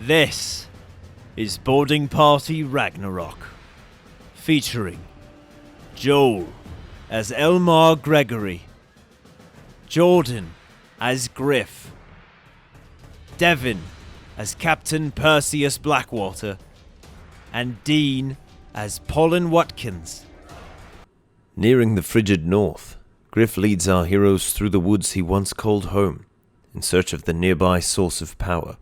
This is Boarding Party Ragnarok, featuring Joel as Elmar Gregory, Jordan as Griff, Devin as Captain Perseus Blackwater, and Dean as Pollen Watkins. Nearing the frigid north, Griff leads our heroes through the woods he once called home, in search of the nearby source of power.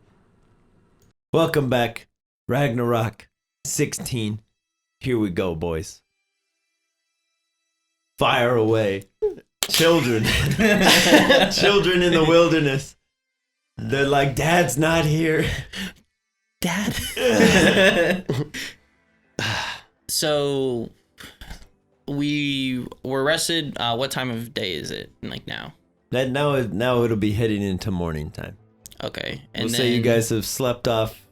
Welcome back, Ragnarok 16. Here we go, boys. Fire away. Children. Children in the wilderness. They're like, Dad's not here. Dad? So, we were rested. What time of day is it? Like now? Now it'll be heading into morning time. Okay. And We'll say you guys have slept off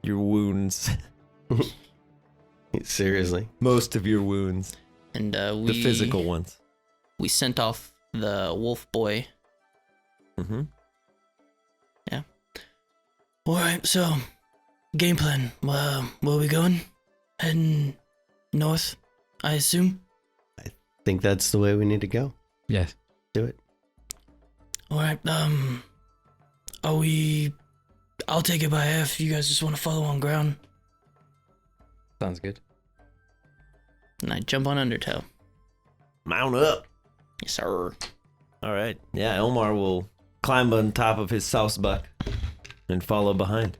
your wounds. Seriously. Most of your wounds. And the physical ones. We sent off the wolf boy. Mm-hmm. Yeah. Alright, so game plan. Where are we going? Heading north, I assume? I think that's the way we need to go. Yes. Do it. Alright, I'll take it by half. You guys just want to follow on ground. Sounds good. And I jump on Undertow. Mount up. Yes, sir. All right. Yeah, Elmar will climb on top of his saucebuck and follow behind.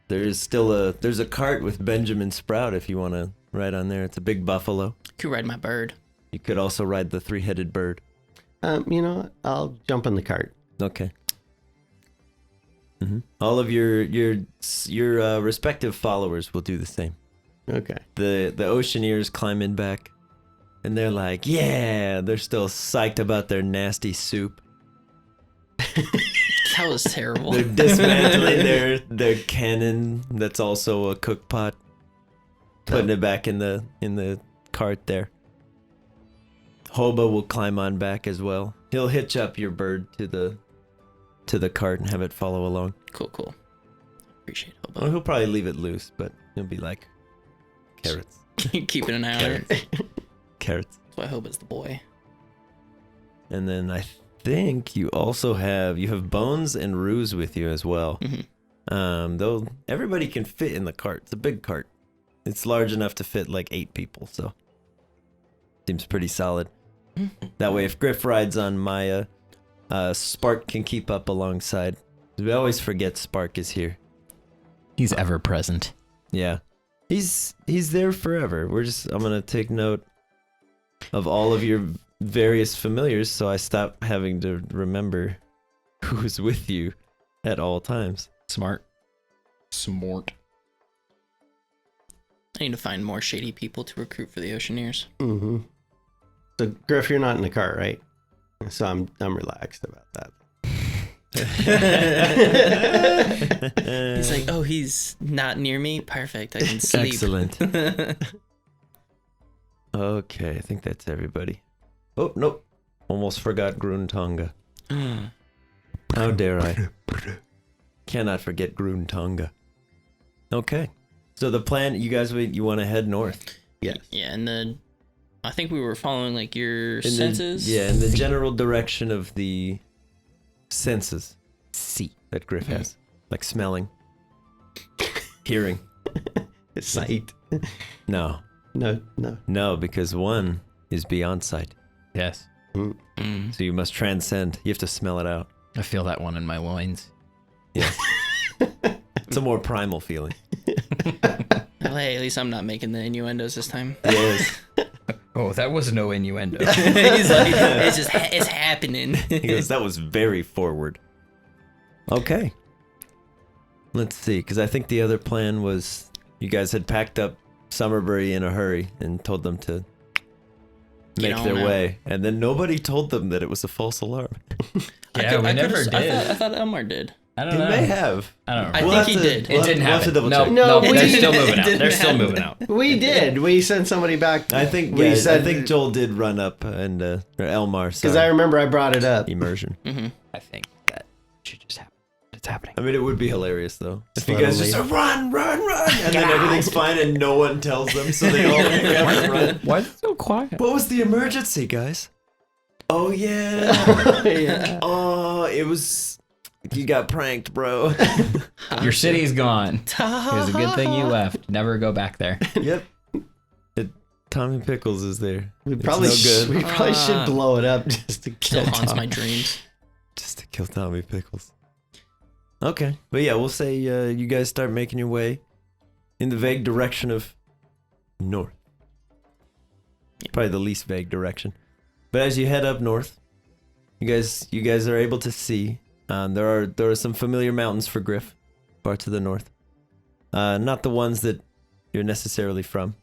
There's a cart with Benjamin Sprout if you want to ride on there. It's a big buffalo. Could ride my bird. You could also ride the three-headed bird. You know what? I'll jump in the cart. Okay. Mm-hmm. All of your respective followers will do the same. Okay. The Oceaneers climb in back, and they're like, yeah, they're still psyched about their nasty soup. That was terrible. They're dismantling their cannon that's also a cook pot, putting it back in the cart there. Hoba will climb on back as well. He'll hitch up your bird to the cart and have it follow along. Cool. Appreciate it. Well, he'll probably leave it loose, but he'll be like, carrots. Keeping an eye on her. That's Carrots. why I hope it's the boy. And then I think you also have Bones and Ruse with you as well. Mm-hmm. Though everybody can fit in the cart. It's a big cart. It's large enough to fit like 8 people, so seems pretty solid. That way, if Griff rides on Maya, Spark can keep up alongside. We always forget Spark is here. He's ever present. Yeah, he's there forever. I'm gonna take note of all of your various familiars, so I stop having to remember who's with you at all times. Smart. I need to find more shady people to recruit for the Oceaneers. Mm-hmm. So, Griff, you're not in the cart, right? So I'm relaxed about that. He's like, oh, he's not near me? Perfect, I can sleep. Excellent. Okay, I think that's everybody. Oh, nope. Almost forgot Gruntonga. How dare I? Cannot forget Gruntonga. Okay. So the plan, you guys, you want to head north? Yes. Yeah, and then I think we were following like your senses. In the general direction of the senses. See. That Griff has. Like smelling. Hearing. Sight. No. No, because one is beyond sight. Yes. So you must transcend. You have to smell it out. I feel that one in my loins. Yes. It's a more primal feeling. Well, hey, at least I'm not making the innuendos this time. Yes. Oh, that was no innuendo. He's like, it's happening. He goes, that was very forward. Okay. Let's see, because I think the other plan was you guys had packed up Summerbury in a hurry and told them to make their way. And then nobody told them that it was a false alarm. Yeah, we never did. I thought Elmar did. I don't He know. may have. I don't know. I think he did. It didn't happen. Double check. No, they're we- still moving out. didn't They're still happen. moving out. We did. We sent somebody back. I think we said I think Joel did run up and or Elmar. because I remember I brought it up. Immersion. Mm-hmm. I think that should just happen. What's happening? I mean, it would be hilarious though. If you Slowly. guys just say, run, and then everything's fine and no one tells them, so they all pick up and run. Why is it so quiet? What was the emergency, guys? Oh yeah. Yeah. Oh, it was. You got pranked, bro. Your city's gone. It was a good thing you left. Never go back there. Yep. Tommy Pickles is there. We It's probably no good. we probably should blow it up just to Still kill haunts Tom. my dreams. Just to kill Tommy Pickles. Okay, but yeah, we'll say you guys start making your way in the vague direction of north. Probably the least vague direction. But as you head up north, you guys are able to see there are some familiar mountains for Griff, far to the north. Not the ones that you're necessarily from.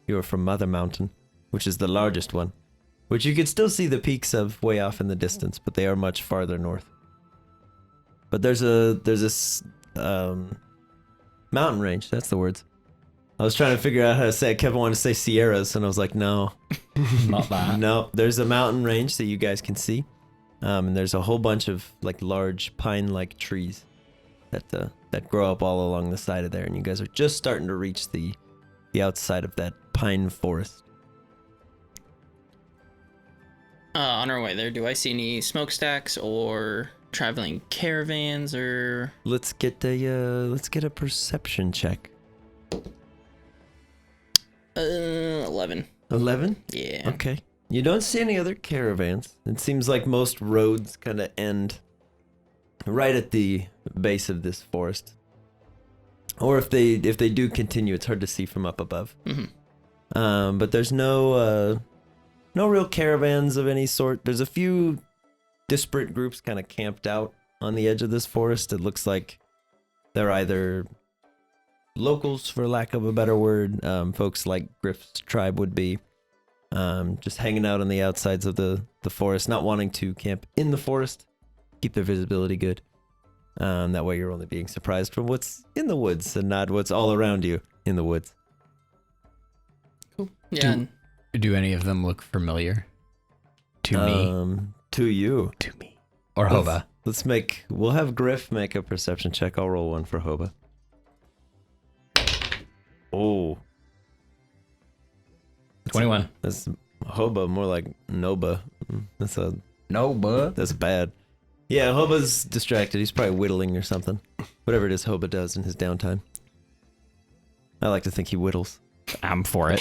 You're from Mother Mountain, which is the largest one, which you could still see the peaks of way off in the distance, but they are much farther north. But there's this mountain range. That's the words. I was trying to figure out how to say. I kept wanting to say Sierras, and I was like, no, Not that. no. There's a mountain range that you guys can see, and there's a whole bunch of like large pine-like trees that grow up all along the side of there, and you guys are just starting to reach the outside of that pine forest. On our way there, do I see any smokestacks or traveling caravans or? Let's get a perception check. 11. 11? Yeah. Okay. You don't see any other caravans. It seems like most roads kind of end right at the base of this forest. Or if they do continue, it's hard to see from up above. Mm-hmm. But there's no real caravans of any sort. There's a few disparate groups kind of camped out on the edge of this forest. It looks like they're either locals, for lack of a better word, folks like Griff's tribe would be, just hanging out on the outsides of the forest, not wanting to camp in the forest, keep their visibility good. That way you're only being surprised from what's in the woods and not what's all around you in the woods. Cool. Yeah. Do any of them look familiar to me? To you. To me. Or Hoba? We'll have Griff make a perception check. I'll roll one for Hoba. Oh. 21. That's Hoba, more like Noba. No, That's bad. Yeah, Hoba's distracted. He's probably whittling or something. Whatever it is Hoba does in his downtime. I like to think he whittles. I'm for it.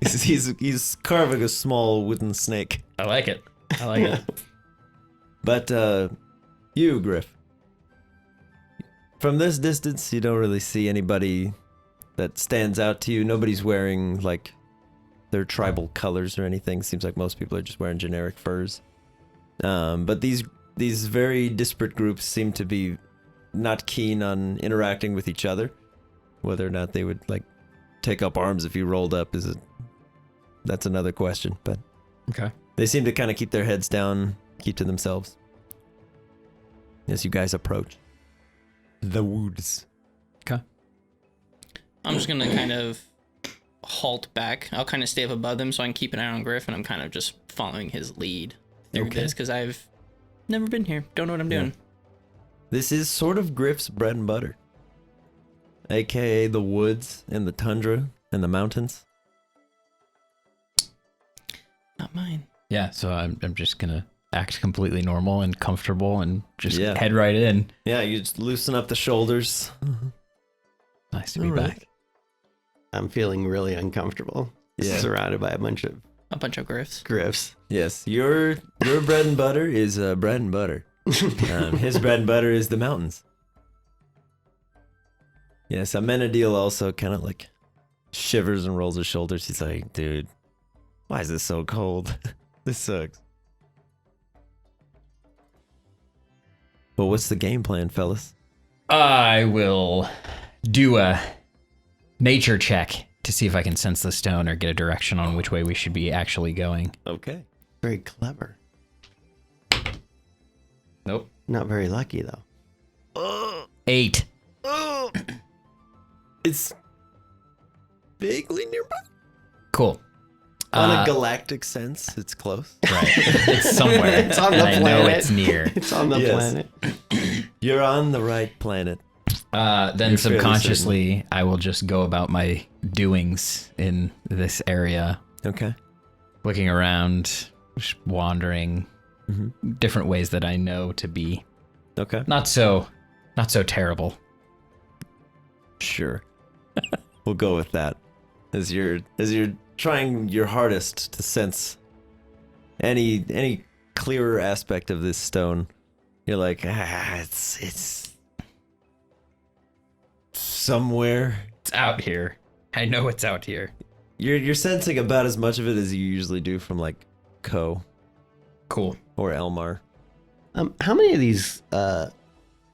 He's carving a small wooden snake. I like it. I like it. But you, Griff. From this distance, you don't really see anybody that stands out to you. Nobody's wearing like their tribal colors or anything. Seems like most people are just wearing generic furs. But these very disparate groups seem to be not keen on interacting with each other. Whether or not they would like take up arms if you rolled up that's another question. But Okay. they seem to kind of keep their heads down, keep to themselves as you guys approach the woods. Okay. I'm just gonna kind of halt back. I'll kind of stay up above them so I can keep an eye on Griff, and I'm kind of just following his lead through Okay. this because I've never been here. Don't know what I'm doing. This is sort of Griff's bread and butter, aka the woods and the tundra and the mountains. Not mine. Yeah, so I'm just gonna act completely normal and comfortable and just Yeah. head right in. Yeah, you just loosen up the shoulders. Nice to be All right. back. I'm feeling really uncomfortable. Yeah. Surrounded by a bunch of A bunch of Griffs. griffs. Yes, your bread and butter is bread and butter. His bread and butter is the mountains. Yes, Amenadiel also kind of like shivers and rolls his shoulders. He's like, dude, why is this so cold? This sucks. Well, what's the game plan, fellas? I will do a nature check to see if I can sense the stone or get a direction on which way we should be actually going. Okay. Very clever. Nope. Not very lucky though. 8. It's vaguely nearby. Cool. On a galactic sense, it's close. Right. It's somewhere. It's on the and I know planet. it's near. It's on the Yes. planet. You're on the right planet. Then You're fairly subconsciously, I will just go about my doings in this area, Okay. looking around, just wandering, different ways that I know to be Okay. not so terrible. Sure. We'll go with that. As you're trying your hardest to sense any clearer aspect of this stone, you're like, it's somewhere. It's out here. I know it's out here. You're sensing about as much of it as you usually do from like Ko Cool. or Elmar. How many of these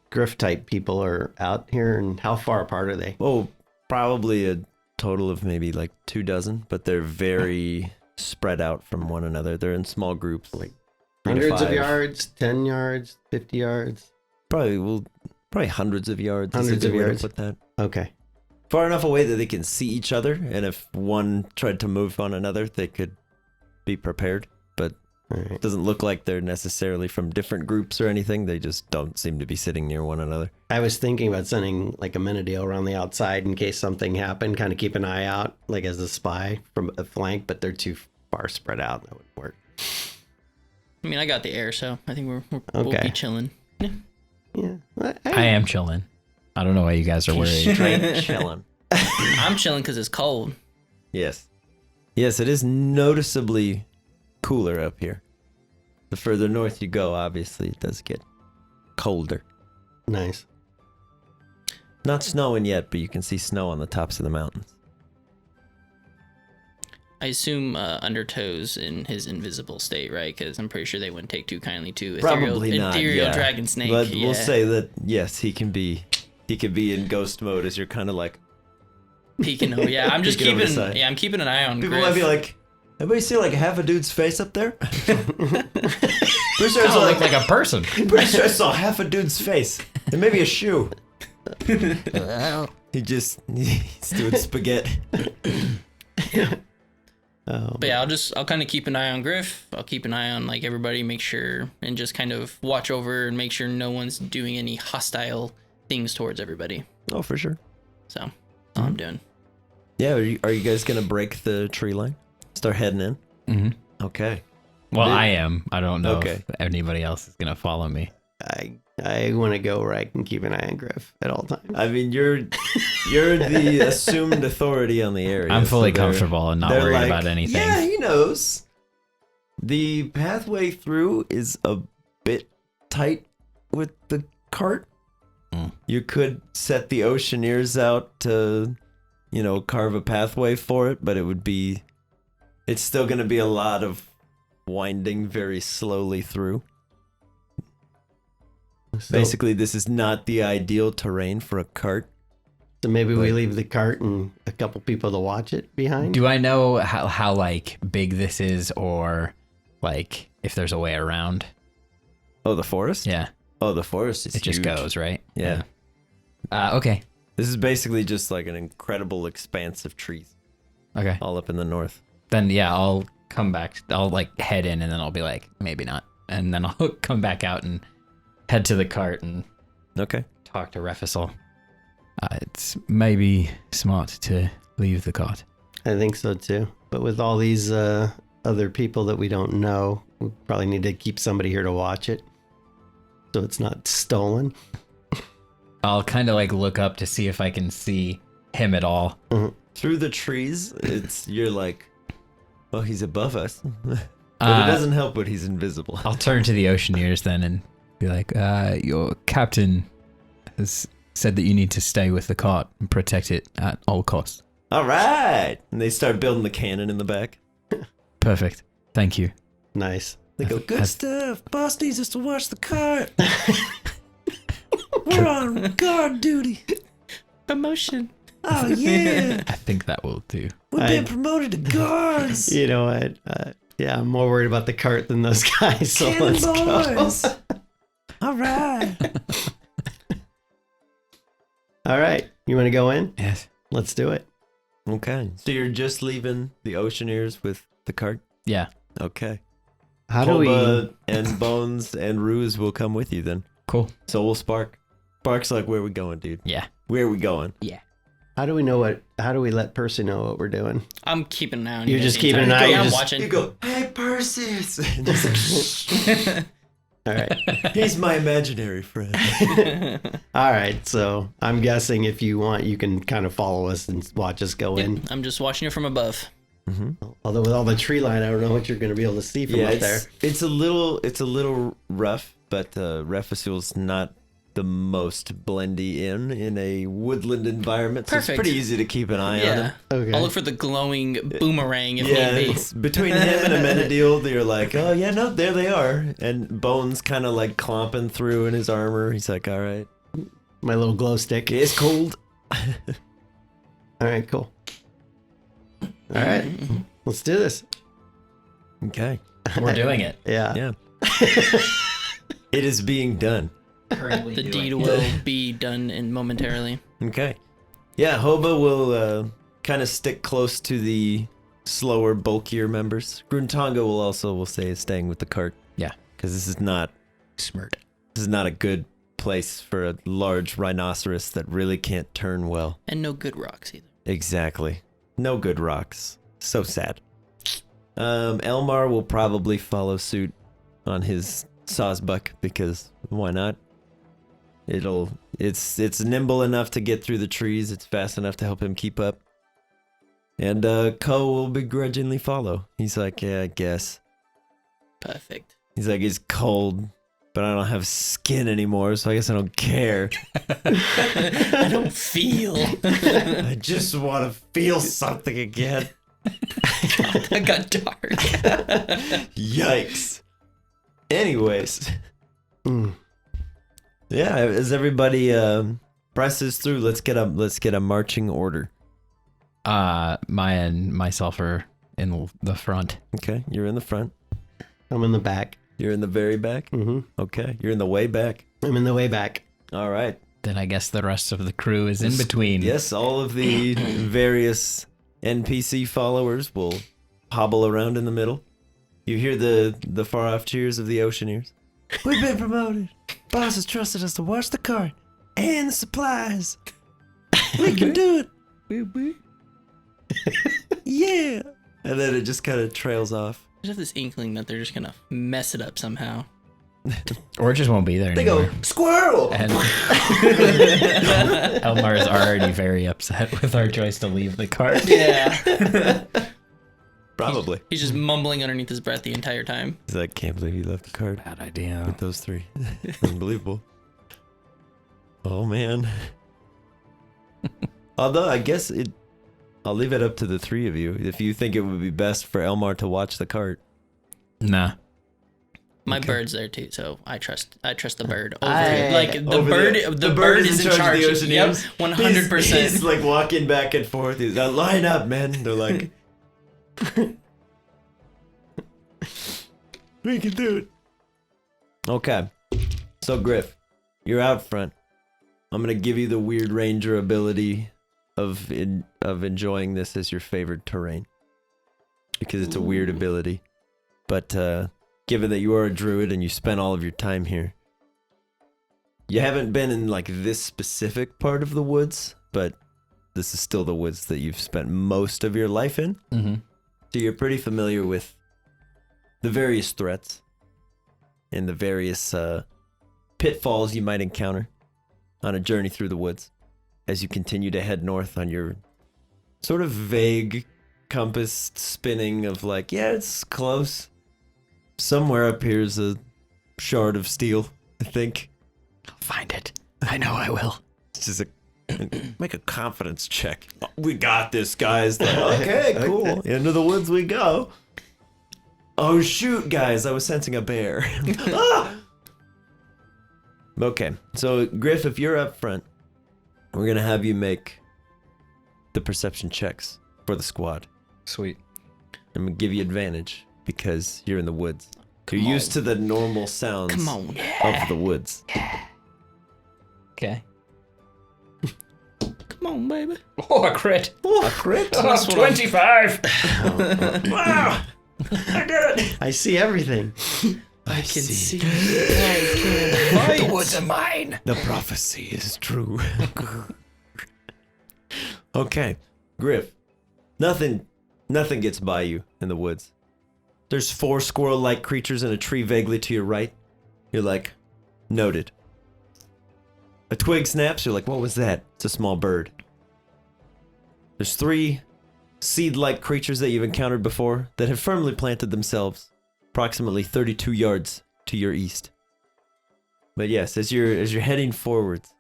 Griff type people are out here, and how far apart are they? Oh, probably a total of maybe like 24, but they're very spread out from one another. They're in small groups, like 3 to Hundreds of 5. yards, 10 yards, 50 yards. Probably hundreds of yards. is a Hundreds good of way to yards. Put that Okay. far enough away that they can see each other, and if one tried to move on another, they could be prepared. But All right. it doesn't look like they're necessarily from different groups or anything. They just don't seem to be sitting near one another. I was thinking about sending like a Menadale around the outside in case something happened, kind of keep an eye out, like as a spy from a flank, but they're too far spread out. That wouldn't work. I mean, I got the air, so I think we'll Okay. be chilling. Yeah. Yeah. I am chilling. I don't know why you guys are worried. Straight chilling. I'm chilling because it's cold. Yes. Yes, it is noticeably cooler up here. The further north you go, obviously, it does get colder. Nice. Not snowing yet, but you can see snow on the tops of the mountains. I assume Undertow's in his invisible state, right? Because I'm pretty sure they wouldn't take too kindly to Probably not. ethereal Yeah. dragon snake. But yeah. we'll say that yes, he can be in ghost mode as you're kind of like. Peeking over. Yeah, I'm just Peeking over the keeping. side. Yeah, I'm keeping an eye on. People Griff. might be like, "Everybody see like half a dude's face up there?" Pretty sure I Kind saw of look like a person. Pretty sure I saw half a dude's face and maybe a shoe. He's doing spaghetti. Oh, But yeah, I'll kind of keep an eye on Griff. I'll keep an eye on like everybody, make sure, and just kind of watch over and make sure no one's doing any hostile things towards everybody. Oh, for sure. So that's all I'm doing. Yeah, are you guys gonna break the tree line? Start heading in. hmm Okay. Well, I am. I don't know Okay. if anybody else is gonna follow me. I want to go where I can keep an eye on Griff at all times. I mean, you're the assumed authority on the area. I'm fully so they're- comfortable and not they're worried like, about anything. Yeah, he knows. The pathway through is a bit tight with the cart. Mm. You could set the Oceaneers out to, carve a pathway for it, but it's still going to be a lot of winding very slowly through. So, Basically, this is not the ideal terrain for a cart. so maybe we leave the cart and a couple people to watch it behind. Do I know how like big this is, or like if there's a way around? Oh, the forest? Yeah, Oh, the forest is it just huge. goes right. Yeah. Okay. This is basically just like an incredible expanse of trees Okay. all up in the north. Then yeah, I'll come back. I'll like head in, and then I'll be like, maybe not, and then I'll come back out and head to the cart and Okay. talk to Refisal. It's maybe smart to leave the cart. I think so too. But with all these other people that we don't know, we probably need to keep somebody here to watch it, so it's not stolen. I'll kind of like look up to see if I can see him at all. Through the trees, you're like, well, he's above us. But Uh, it doesn't help when he's invisible. I'll turn to the Oceaneers then and be like, your captain has said that you need to stay with the cart and protect it at all costs. All right. And they start building the cannon in the back. Perfect. Thank you. Nice. They go, good stuff. Boss needs us to watch the cart. We're on guard duty. Promotion. Oh, yeah. I think that will do. We've been promoted to guards. You know what? Yeah, I'm more worried about the cart than those guys. So Cannon let's go. boys. All right. All right, you want to go in? Yes. Let's do it. Okay. So you're just leaving the Oceaneers with the cart? Yeah. Okay. How do we? Kolba and Bones and Ruse will come with you then. Cool. So we'll Spark. Spark's like, where we going, dude? Yeah. Where are we going? Yeah. How do we let Percy know what we're doing? I'm keeping an eye on You're you. just guys the keeping an entire eye, time. you're I'm just- watching. You go, hey, Perseus. And just like, All right. he's my imaginary friend. All right. So I'm guessing if you want, you can kind of follow us and watch us go in. I'm just watching it from above. Although with all the tree line, I don't know what you're going to be able to see from up there. it's a little rough, but Refusil's not the most blendy in a woodland environment. So Perfect. it's pretty easy to keep an eye on Yeah. him. Okay. I'll look for the glowing boomerang if Yeah, need be. it's between him and Amenadiel, they're like, oh yeah, no, there they are. And Bones kind of like clomping through in his armor. He's like, all right, My little glow stick. it's cold. All right, cool. All right. Let's do this. Okay. We're doing it. Yeah. Yeah. It is being done. The deed will be done in momentarily. Okay. Yeah, Hoba will kind of stick close to the slower, bulkier members. Gruntonga will say is staying with the cart. Yeah. Because this is not a good place for a large rhinoceros that really can't turn well. And no good rocks either. Exactly. No good rocks. So sad. Elmar will probably follow suit on his sawsbuck because why not? It's nimble enough to get through the trees. It's fast enough to help him keep up. And Ko will begrudgingly follow. He's like, yeah, I guess. Perfect. He's like, it's cold, but I don't have skin anymore, so I guess I don't care. I don't feel. I just want to feel something again. That got dark. Yikes. Anyways. Mm. Yeah, as everybody presses through, let's get a marching order. Maya and myself are in the front. Okay, you're in the front. I'm in the back. You're in the very back. Mm-hmm. Okay, you're in the way back. I'm in the way back. All right. Then I guess the rest of the crew is in between. Yes, all of the various NPC followers will hobble around in the middle. You hear the far off cheers of the Oceaneers. We've been promoted. Boss has trusted us to watch the cart and the supplies. We can do it. Yeah. And then it just kind of trails off. I just have this inkling that they're just gonna mess it up somehow. Or it just won't be there They anymore. go, squirrel! And Elmar is already very upset with our choice to leave the cart. Yeah. Probably. He's just mumbling underneath his breath the entire time. He's like, can't believe you left the cart Bad idea. with those three. Unbelievable. Oh, man. Although, I guess I'll leave it up to the three of you. If you think it would be best for Elmar to watch the cart. Nah. My Okay. bird's there too, so I trust the bird over I- like the Over bird. The bird is in charge. of the Yep, Oceaneers. 100%. He's like walking back and forth. He's like, line up, man. They're like, we can do it. Okay. So, Griff, you're out front. I'm going to give you the Weird Ranger ability of enjoying this as your favored terrain. Because it's a weird ability. But, given that you are a druid and you spent all of your time here, you haven't been in like this specific part of the woods, but this is still the woods that you've spent most of your life in. Mm-hmm. So you're pretty familiar with the various threats and the various pitfalls you might encounter on a journey through the woods as you continue to head north on your sort of vague compass spinning of like, yeah, it's close. Somewhere up here is a shard of steel, I think. I'll find it. I know I will. It's just make a confidence check. Oh, we got this, guys. Like, okay, cool. Into the woods we go. Oh shoot, guys! I was sensing a bear. Ah! Okay, so Griff, if you're up front, we're gonna have you make the perception checks for the squad. Sweet. I'm gonna give you advantage because you're in the woods. Come You're on. used to the normal sounds Come on. of the woods. Okay. Come on, baby. Oh, a crit. A crit? That's what I'm- 25. Wow! I did it! I see everything. I I can see. I can fight. The woods are mine. The prophecy is true. Okay, Griff. Nothing gets by you in the woods. There's 4 squirrel-like creatures in a tree vaguely to your right. You're like, noted. A twig snaps, you're like, what was that? It's a small bird. There's 3 seed-like creatures that you've encountered before that have firmly planted themselves approximately 32 yards to your east. But yes, as you're heading forwards,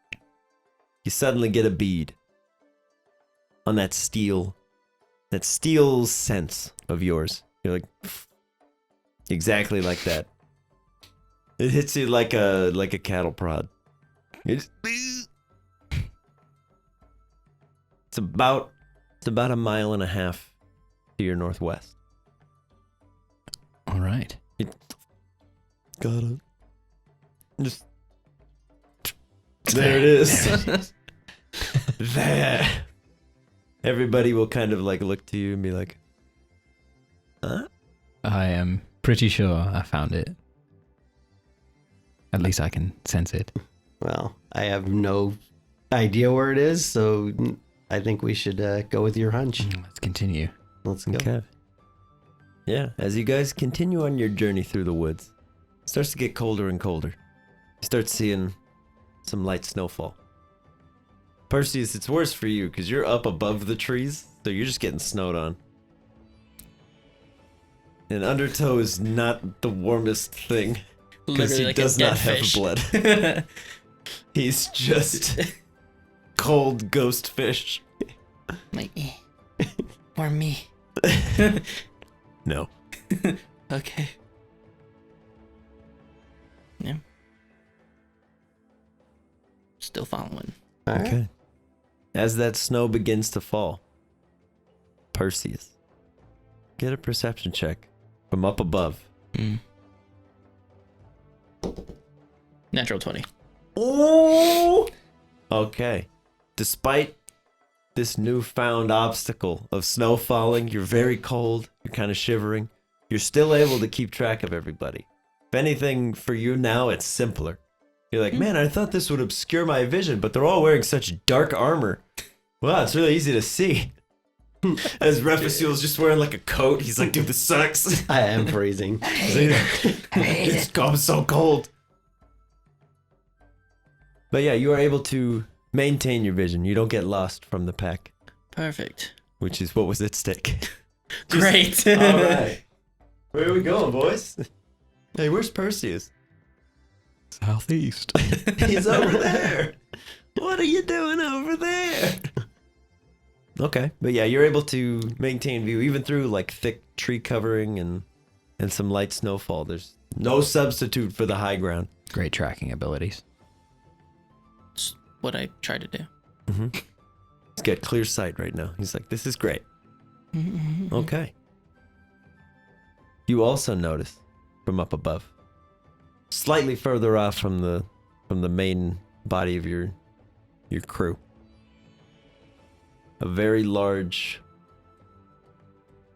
you suddenly get a bead on that steel sense of yours. You're like, exactly like that. It hits you like a cattle prod. It's about a mile and a half to your northwest. All right. Gotta just there it is. There. Everybody will kind of like look to you and be like, huh? I am pretty sure I found it. At least I can sense it. Well, I have no idea where it is, so I think we should go with your hunch. Let's continue. Let's go. Okay. Yeah, as you guys continue on your journey through the woods, it starts to get colder and colder. You start seeing some light snowfall. Perseus, it's worse for you because you're up above the trees, so you're just getting snowed on. And Undertow is not the warmest thing because Literally he like does a dead not fish. have blood. He's just cold ghost fish. Like, or me. No. Okay. Yeah. Still following. All right. Okay. As that snow begins to fall, Perseus, get a perception check from up above. Natural 20. Oh! Okay. Despite this newfound obstacle of snow falling, you're very cold, you're kind of shivering, you're still able to keep track of everybody. If anything, for you now, it's simpler. You're like, man, I thought this would obscure my vision, but they're all wearing such dark armor. Wow, it's really easy to see. As Refusil's just wearing like a coat, he's like, dude, this sucks. I am freezing. It's gone so cold. But yeah, you are able to maintain your vision. You don't get lost from the pack, Perfect. which is what was at stake. Great. All right. Where are we going, boys? Hey, where's Perseus? Southeast. He's over there. What are you doing over there? Okay, but yeah, you're able to maintain view even through like thick tree covering and some light snowfall. There's no substitute for the high ground. Great tracking abilities. It's what I try to do. He's got clear sight right now. He's like, this is great. Okay. You also notice from up above, slightly further off from the main body of your crew, a very large,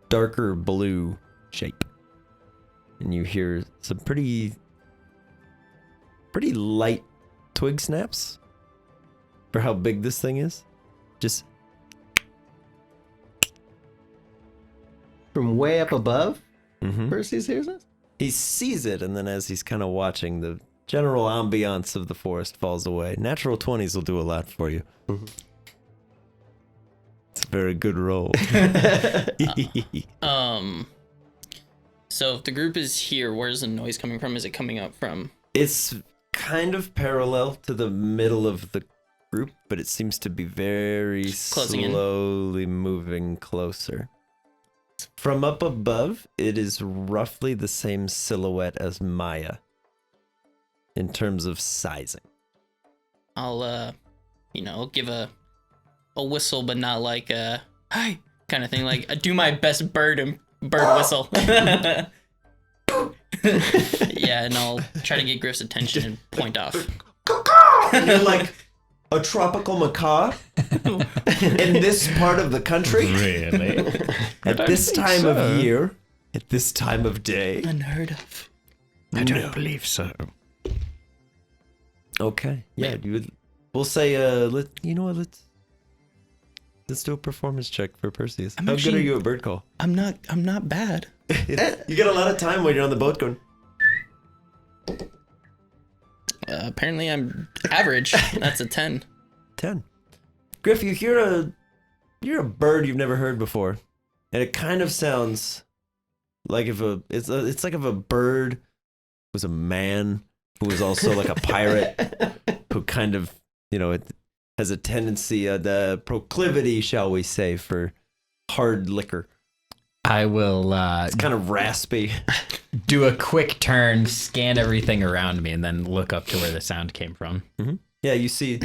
darker blue shape. And you hear some pretty light twig snaps for how big this thing is. Just From way up above, mhm. Perseus hears us? He sees it, and then as he's kind of watching, the general ambiance of the forest falls away. Natural 20s will do a lot for you. It's a very good roll. So if the group is here, where's the noise coming from? Is it coming up from? It's kind of parallel to the middle of the group, but it seems to be very Closing in. slowly moving closer. From up above, it is roughly the same silhouette as Maya in terms of sizing. I'll give a whistle, but not like a hi kind of thing. Like I do my best bird whistle. Yeah, and I'll try to get Griff's attention and point off. You're like a tropical macaw in this part of the country Really? at this time of year, at this time of day. Unheard of. I don't believe so. Okay. Yeah, we'll say let's do a performance check for Perseus. How good are you at bird call? I'm not bad. You get a lot of time when you're on the boat going. Apparently I'm average. That's a 10. 10. Griff, you hear a bird you've never heard before, and it kind of sounds like it's like if a bird was a man who was also like a pirate who kind of it has a tendency, the proclivity, shall we say, for hard liquor. I will It's kind of raspy. do a quick turn, scan everything around me, and then look up to where the sound came from. Mm-hmm. Yeah, you see.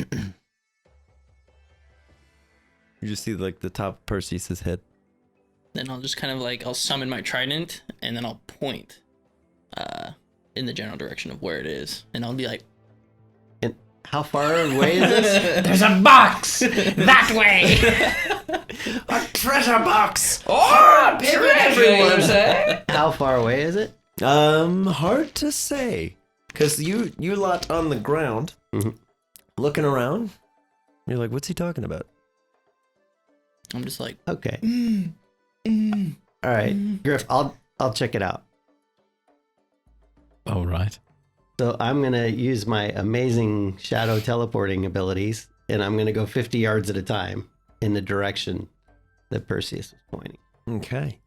You just see like the top of Perseus' head. Then I'll just kind of I'll summon my trident, and then I'll point in the general direction of where it is. And I'll be like, And how far away is this? There's a box that way. A treasure box! Oh, everyone! How far away is it? Hard to say. Because you lot on the ground, looking around. You're like, what's he talking about? I'm just like, Okay. All right, Griff, I'll check it out. All right. So I'm gonna use my amazing shadow teleporting abilities, and I'm gonna go 50 yards at a time in the direction that Perseus was pointing. Okay.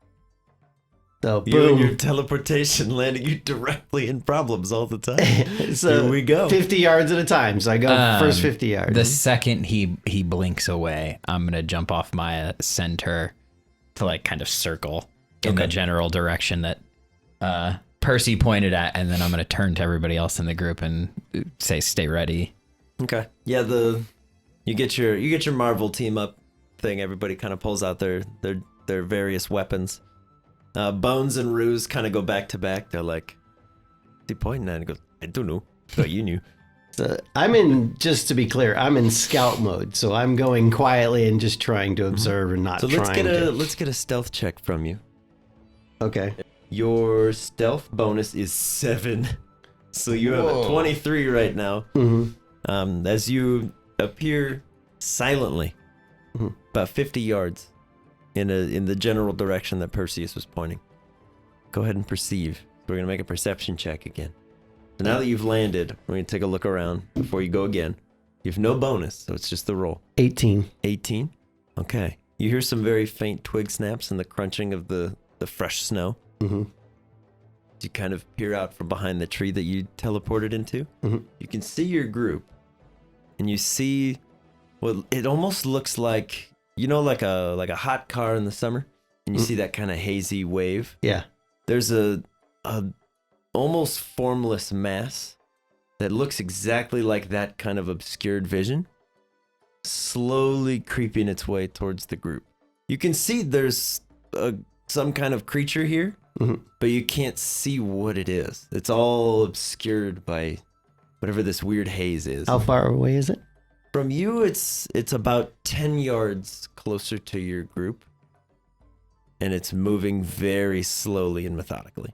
So You and boom. your teleportation landing you directly in problems all the time. So Here we go. 50 yards at a time. So I go first 50 yards. The second he blinks away, I'm gonna jump off my center to kind of circle in the general direction that Percy pointed at, and then I'm gonna turn to everybody else in the group and say, "Stay ready." Okay. Yeah, you get your Marvel team up thing. Everybody kind of pulls out their various weapons. Bones and Ruse kind of go back to back. They're like, "What's he pointing at?" And he goes, "I don't know. Thought you knew." So just to be clear, I'm in scout mode. So I'm going quietly and just trying to observe and not So trying let's get a stealth check from you. Okay. Your stealth bonus is 7. So you have a 23 right now. Mm-hmm. As you appear silently, about 50 yards in the general direction that Perseus was pointing. Go ahead and perceive. We're gonna make a perception check again. So now that you've landed, we're gonna take a look around before you go again. You have no bonus, so it's just the roll. 18. 18. Okay. You hear some very faint twig snaps and the crunching of the fresh snow. Mm-hmm. You kind of peer out from behind the tree that you teleported into. Mhm. You can see your group, and you see what it almost looks like, like a hot car in the summer, and you see that kind of hazy wave. Yeah. There's a almost formless mass that looks exactly like that kind of obscured vision, slowly creeping its way towards the group. You can see there's some kind of creature here, but you can't see what it is. It's all obscured by whatever this weird haze is. How far away is it? From you, it's about 10 yards closer to your group, and it's moving very slowly and methodically.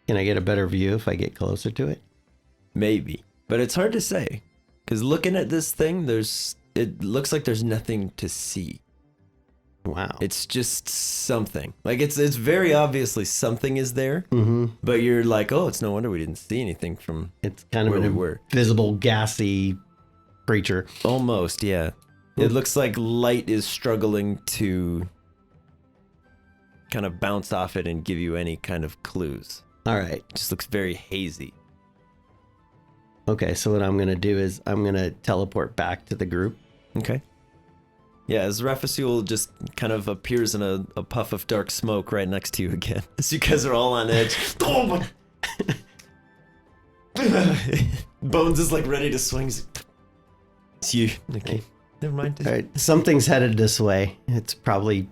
Can I get a better view if I get closer to it? Maybe, but it's hard to say, because looking at this thing, it looks like there's nothing to see. Wow. It's just something. Like it's very obviously something is there, but you're like, oh, it's no wonder we didn't see anything from. It's kind of where an we were. invisible, gassy creature. Almost, yeah. It looks like light is struggling to kind of bounce off it and give you any kind of clues. All right. It just looks very hazy. Okay, so what I'm going to do is I'm going to teleport back to the group. Okay. Yeah, as Rafasul just kind of appears in a puff of dark smoke right next to you again. As you guys are all on edge. Oh my... Bones is like ready to swing. It's you. Okay. Never mind. All right, something's headed this way. It's probably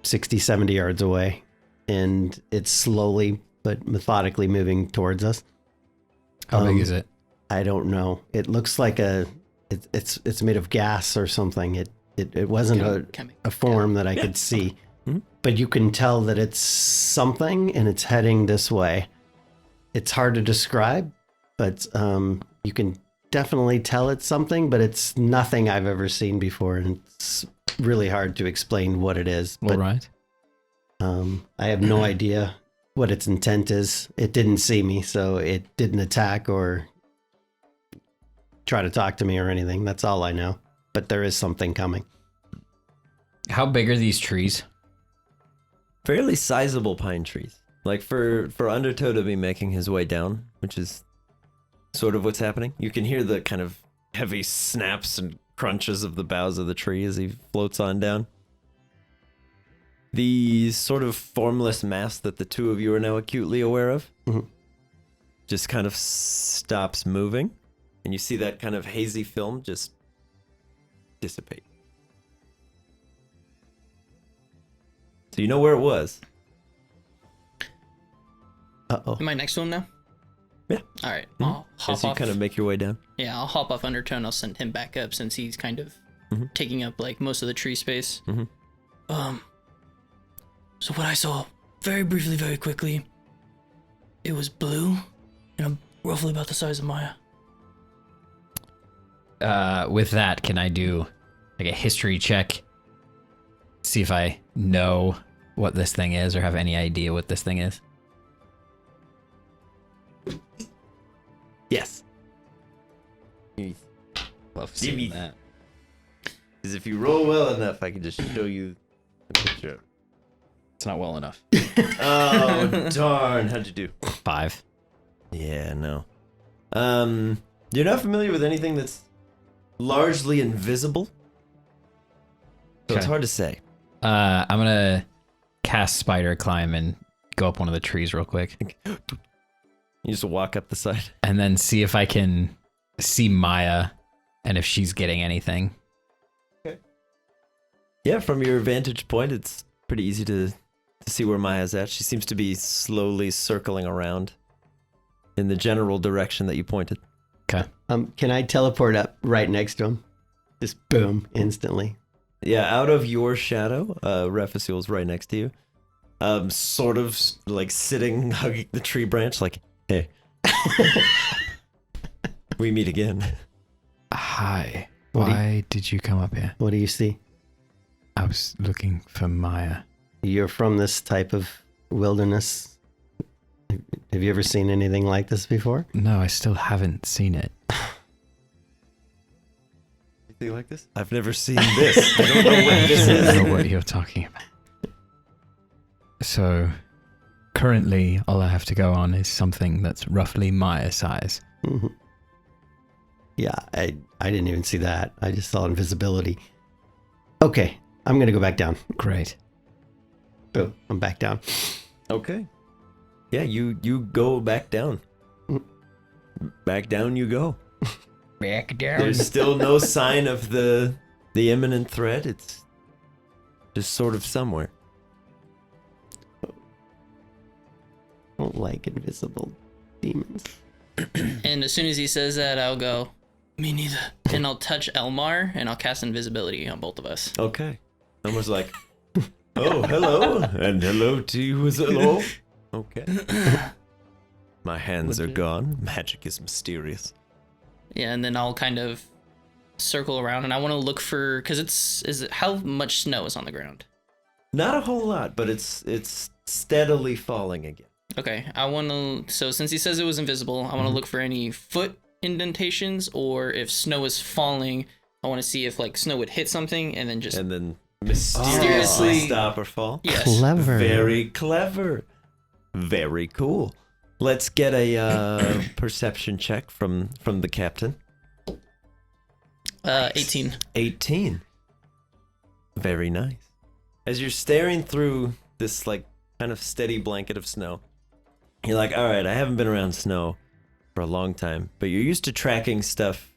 60, 70 yards away. And it's slowly but methodically moving towards us. How big is it? I don't know. It looks like it's made of gas or something. It wasn't a form that I could see. but you can tell that it's something and it's heading this way. It's hard to describe, but you can definitely tell it's something, but it's nothing I've ever seen before, and it's really hard to explain what it is. But All right. I have no idea what its intent is. It didn't see me, so it didn't attack or try to talk to me or anything. That's all I know. But there is something coming. How big are these trees? Fairly sizable pine trees. Like for Undertow to be making his way down, which is sort of what's happening. You can hear the kind of heavy snaps and crunches of the boughs of the tree as he floats on down. The sort of formless mass that the two of you are now acutely aware of just kind of stops moving, and you see that kind of hazy film just dissipate. So you know where it was. Uh-oh. Am I next to him now? Yeah. All right. I'll hop As you off. kind of make your way down. Yeah, I'll hop off Undertow and I'll send him back up since he's kind of taking up like most of the tree space. So what I saw, very briefly, very quickly, it was blue and roughly about the size of Maya. With that, can I do like a history check? See if I know what this thing is or have any idea what this thing is. Yes. Love seeing that. Because if you roll well enough, I can just show you the picture. It's not well enough. Oh, darn. How'd you do? 5. Yeah, no. You're not familiar with anything that's largely invisible? So it's Okay. hard to say. I'm gonna cast Spider Climb and go up one of the trees real quick, You just walk up the side. and then see if I can see Maya and if she's getting anything. Yeah, from your vantage point, it's pretty easy to see where Maya's at. She seems to be slowly circling around in the general direction that you pointed. Okay. Can I teleport up right next to him? Just boom, instantly. Yeah, out of your shadow, Rephasil's right next to you. Sort of like sitting, hugging the tree branch, like, hey. We meet again. Hi. What do you- Why did you come up here? What do you see? I was looking for Maya. You're from this type of wilderness. Have you ever seen anything like this before? No, I still haven't seen it. Anything like this? I've never seen this. I don't know what this I is. don't know what you're talking about. So, currently, all I have to go on is something that's roughly Maya size. Mhm. Yeah, I didn't even see that. I just saw invisibility. Okay, I'm gonna go back down. Great. Boom, I'm back down. Okay. Yeah, you go back down. Back down you go. Back down. There's still no sign of the imminent threat. It's just sort of somewhere. I don't like invisible demons. And as soon as he says that, I'll go, me neither. And I'll touch Elmar and I'll cast invisibility on both of us. Okay. Elmer's like, oh, hello. And hello to you as well. Okay. My hands are gone. Magic is mysterious. Yeah, and then I'll kind of circle around and I want to look for, because how much snow is on the ground? Not a whole lot, but it's steadily falling again. Okay, I want to, so since he says it was invisible, I want to look for any foot indentations, or if snow is falling, I want to see if like snow would hit something and then just, And then mysteriously stop or fall. yes. Clever. Very clever. Very cool. Let's get a perception check from the captain. 18. 18. Very nice. As you're staring through this like kind of steady blanket of snow, you're like, all right, I haven't been around snow for a long time, but you're used to tracking stuff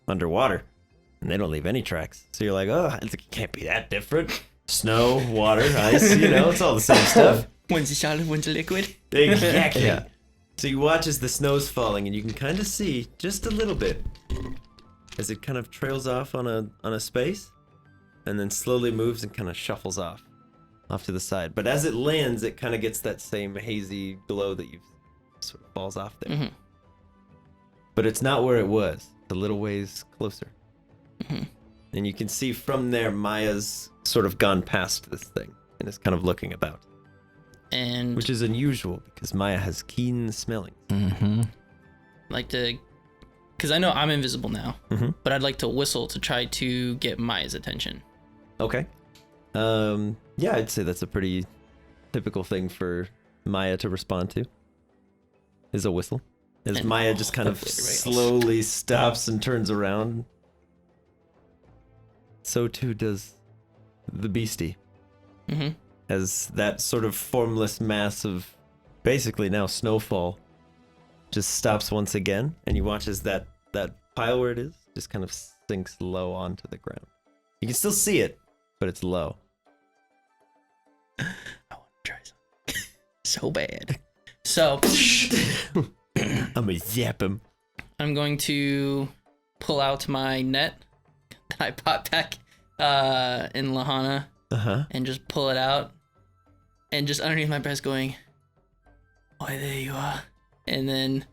underwater, and they don't leave any tracks. So you're like, oh, it can't be that different. Snow, water, ice, it's all the same stuff. When's the solid, when's the liquid? Exactly. Yeah. So you watch as the snow's falling, and you can kind of see just a little bit as it kind of trails off on a space, and then slowly moves and kind of shuffles off. off to the side. But as it lands, it kind of gets that same hazy glow that sort of falls off there. Mhm. But it's not where it was. It's a little ways closer. Mhm. And you can see from there, Maya's sort of gone past this thing and is kind of looking about. And Which is unusual because Maya has keen smelling. Mm-hmm. like to, because I know I'm invisible now, Mhm. but I'd like to whistle to try to get Maya's attention. Okay. Yeah, I'd say that's a pretty typical thing for Maya to respond to. Is a whistle. As And Maya just kind of hopefully everybody else. slowly stops and turns around. So too does the beastie. Mm-hmm. As that sort of formless mass of basically now snowfall just stops once again, and you watch as that pile where it is just kind of sinks low onto the ground. You can still see it, but it's low. I want to try something so bad. So I'm gonna zap him. I'm going to pull out my net that I bought back in Lahana Uh-huh. and just pull it out, and just underneath my breast going, "Why, there you are," and then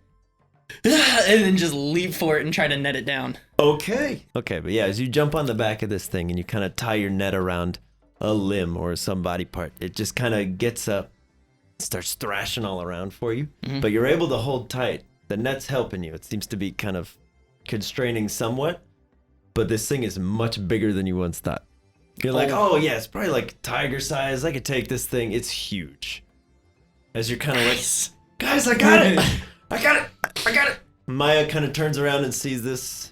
just leap for it and try to net it down. Okay, but yeah, as you jump on the back of this thing and you kind of tie your net around a limb or some body part, it just kind of gets up, starts thrashing all around for you, Mhm. but you're able to hold tight. The net's helping you. It seems to be kind of constraining somewhat, but this thing is much bigger than you once thought. You're like, oh yeah, it's probably like tiger size. I could take this thing. It's huge. As you're kind of like, guys, I got it. I got it. Maya kind of turns around and sees this.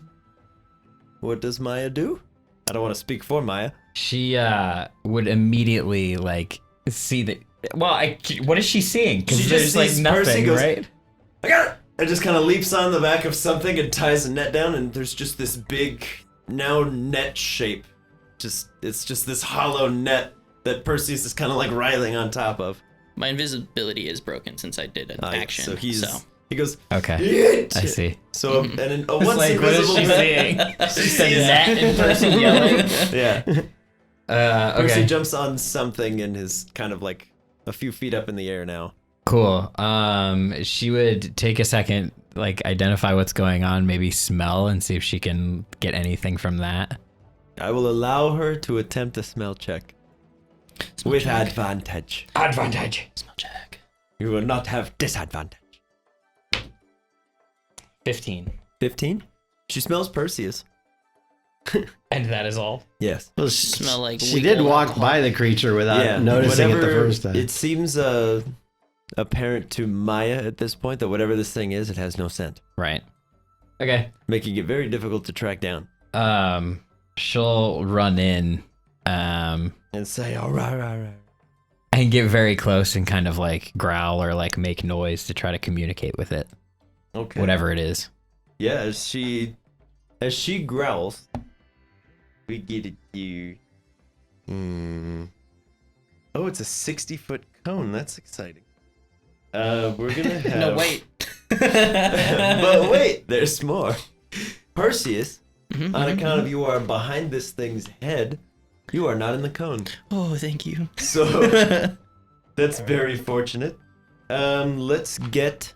What does Maya do? I don't want to speak for Maya. She would immediately like see that. Well, what is she seeing? Because She there's just like sees nothing, Percy goes, right? I got it. It just kind of leaps on the back of something and ties the net down, and there's just this big, now net shape. It's just this hollow net that Perseus is kind of like writhing on top of. My invisibility is broken since I did an action. So he goes, Okay, "Eat!" I see. So and then It's once like, what is invisible, she seeing? Just a net in person yelling. yeah. Percy Okay. jumps on something and is kind of like a few feet up in the air now. Cool. She would take a second, like identify what's going on, maybe smell and see if she can get anything from that. I will allow her to attempt a smell check with advantage. Advantage. Smell check. You will not have disadvantage. 15. 15? She smells Perseus. And that is all. Yes. Well, Smell like she did legal walk alcohol. by the creature without noticing it the whatever- first time. It seems apparent to Maya at this point that whatever this thing is, it has no scent, Right. Okay. making it very difficult to track down. She'll run in, And say, all right. and get very close and kind of like growl or like make noise to try to communicate with it, Okay. whatever it is. Yeah, as she growls, we get it, you. Oh, it's a 60-foot cone. That's exciting. We're gonna have. No, wait. But wait, there's more. Perseus, Mhm, on mhm, account of you are behind this thing's head, you are not in the cone. Oh, thank you. So that's very fortunate. Let's get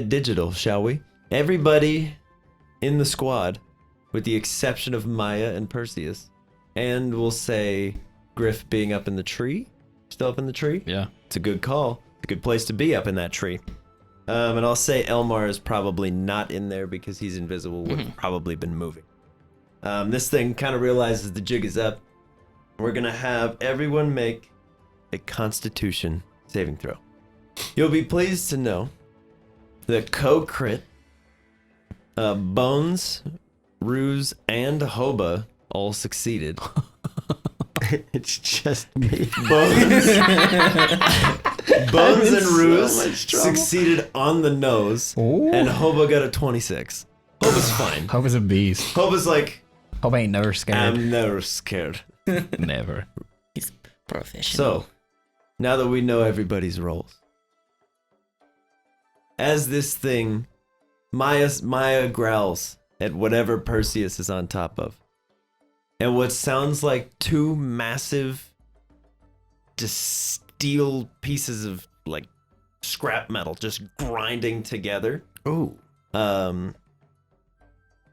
digital, shall we? Everybody in the squad, with the exception of Maya and Perseus, and we'll say Griff being up in the tree. Still up in the tree? Yeah. It's a good call. It's a good place to be up in that tree. And I'll say Elmar is probably not in there because he's invisible, would have probably been moving. This thing kind of realizes the jig is up. We're going to have everyone make a Constitution saving throw. You'll be pleased to know that co-crit, Bones, Ruse, and Hoba all succeeded. It's just me. Bones in and so Ruse much trouble. succeeded on the nose, Ooh. and Hoba got a 26. Hoba's fine. Hope is a beast. Hoba's like, Hope ain't never scared. I'm never scared. Never. He's professional. So, now that we know everybody's roles, as this thing, Maya growls at whatever Perseus is on top of. And what sounds like two massive just steel pieces of like scrap metal just grinding together. Oh.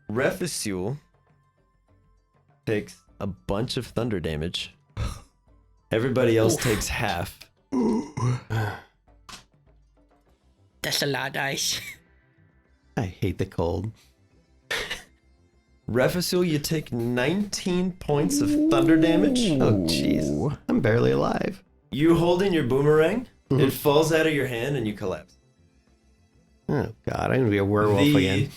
Refisul takes a bunch of thunder damage. Everybody else takes half. That's a lot of ice. I hate the cold. Refisul, you take 19 points of thunder damage. Oh, jeez. I'm barely alive. You hold in your boomerang, it falls out of your hand, and you collapse. Oh, God. I'm going to be a werewolf again.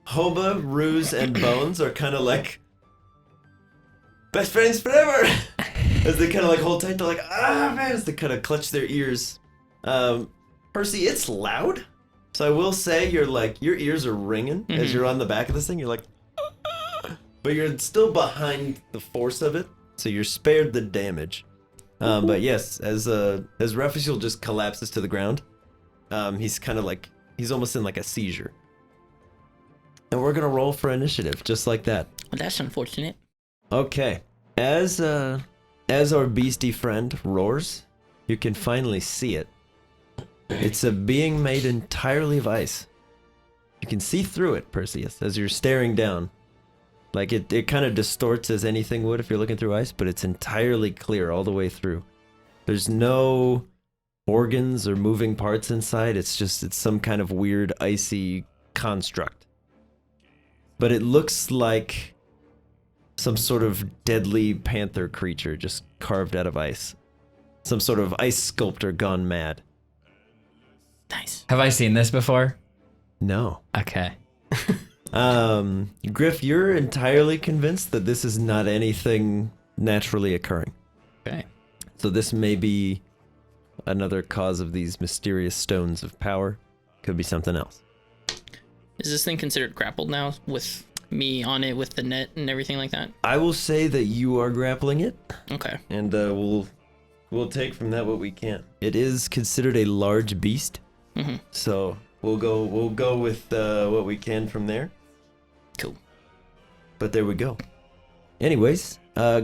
Hoba, Ruse, and Bones are kind of like best friends forever. As they kind of like hold tight, they're like, ah, man, as they kind of clutch their ears. Percy, it's loud. So I will say your ears are ringing as you're on the back of this thing. You're like, but you're still behind the force of it, so you're spared the damage. But yes, as Refusul just collapses to the ground, he's kind of like, he's almost in like a seizure. And we're gonna roll for initiative, just like that. Well, that's unfortunate. Okay. As our beastie friend roars, you can finally see it. It's a being made entirely of ice. You can see through it, Perseus, as you're staring down. Like it kind of distorts as anything would if you're looking through ice, but it's entirely clear all the way through. There's no organs or moving parts inside. It's some kind of weird icy construct. But it looks like some sort of deadly panther creature just carved out of ice. Some sort of ice sculptor gone mad. Nice. Have I seen this before? No. Okay. Griff, you're entirely convinced that this is not anything naturally occurring. Okay. So this may be another cause of these mysterious stones of power. Could be something else. Is this thing considered grappled now with me on it with the net and everything like that? I will say that you are grappling it, Okay. and we'll take from that what we can. It is considered a large beast, so we'll go with what we can from there. Cool. But there we go. Anyways,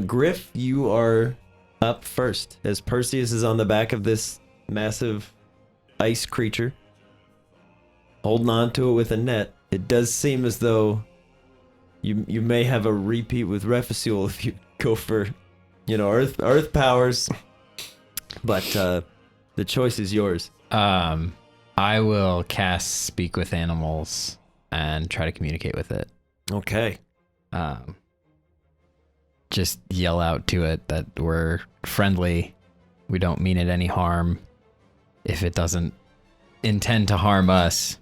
Griff, you are up first as Perseus is on the back of this massive ice creature, holding on to it with a net. It does seem as though you may have a repeat with Refisul if you go for, earth powers. But the choice is yours. I will cast Speak with Animals and try to communicate with it. Okay. Just yell out to it that we're friendly. We don't mean it any harm. If it doesn't intend to harm us,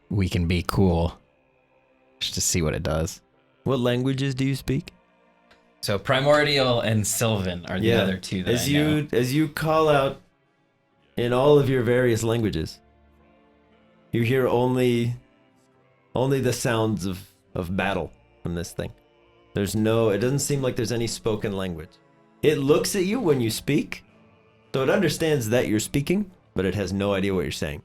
we can be cool. Just to see what it does. What languages do you speak? So Primordial and Sylvan are the other two that I know. As you call out in all of your various languages, you hear only the sounds of battle from this thing. It doesn't seem like there's any spoken language. It looks at you when you speak, so it understands that you're speaking, but it has no idea what you're saying.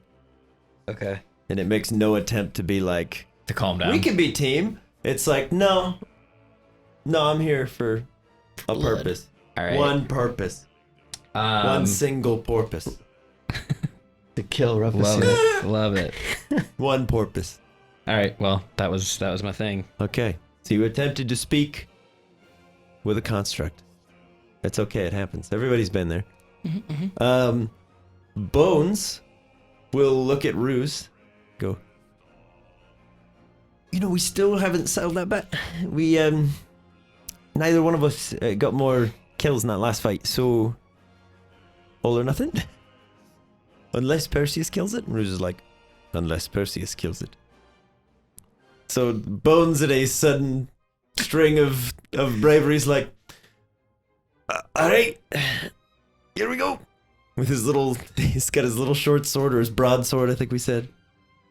Okay. And it makes no attempt to be like, To calm down. we can be team. It's like, no, I'm here for a purpose. All right. One purpose. One single purpose. To kill Love Refusul. it. Love it. One purpose. All right. Well, that was my thing. Okay. So you attempted to speak with a construct. That's okay. It happens. Everybody's been there. Bones will look at Ruse, go, we still haven't settled that bet. We, neither one of us got more kills in that last fight, so all or nothing. Unless Perseus kills it. And Ruse is like, unless Perseus kills it. So Bones in a sudden string of bravery is like, all right, here we go. With he's got his little short sword, or his broadsword, I think we said.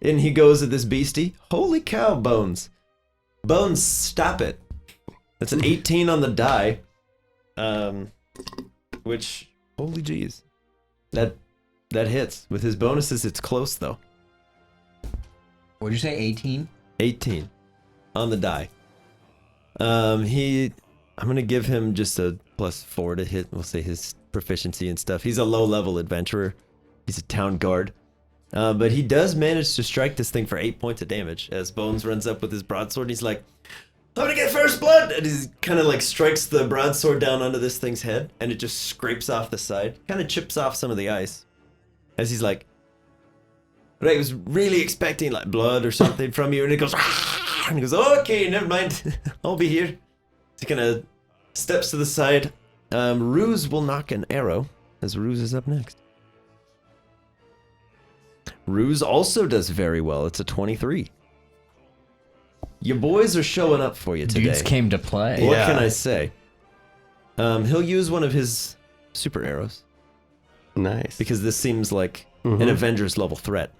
In he goes at this beastie. Holy cow, Bones. Bones, stop it. That's an 18 on the die. Which, holy jeez. That hits. With his bonuses, it's close, though. What'd you say, 18? 18 on the die. I'm gonna give him just a +4 to hit. We'll say his proficiency and stuff. He's a low-level adventurer. He's a town guard. But he does manage to strike this thing for 8 points of damage as Bones runs up with his broadsword. He's like, I'm gonna get first blood! And he kind of like strikes the broadsword down onto this thing's head, and it just scrapes off the side. Kind of chips off some of the ice. As he's like, right, I was really expecting like blood or something from you, and it goes, and he goes, okay, never mind, I'll be here. He kind of steps to the side. Ruse will knock an arrow, as Ruse is up next. Ruse also does very well. It's a 23. Your boys are showing up for you today. Dudes came to play. What can I say? He'll use one of his super arrows. Nice. Because this seems like an Avengers level threat.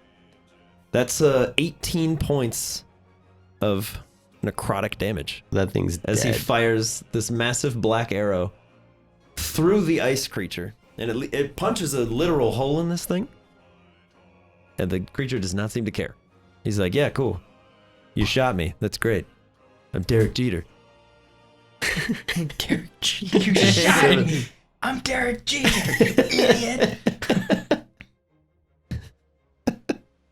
That's 18 points of necrotic damage. That thing's As dead. he fires this massive black arrow through the ice creature. And it punches a literal hole in this thing. And the creature does not seem to care. He's like, yeah, cool. You shot me. That's great. I'm Derek Jeter. Derek Jeter. You shot me. I'm Derek Jeter, you idiot.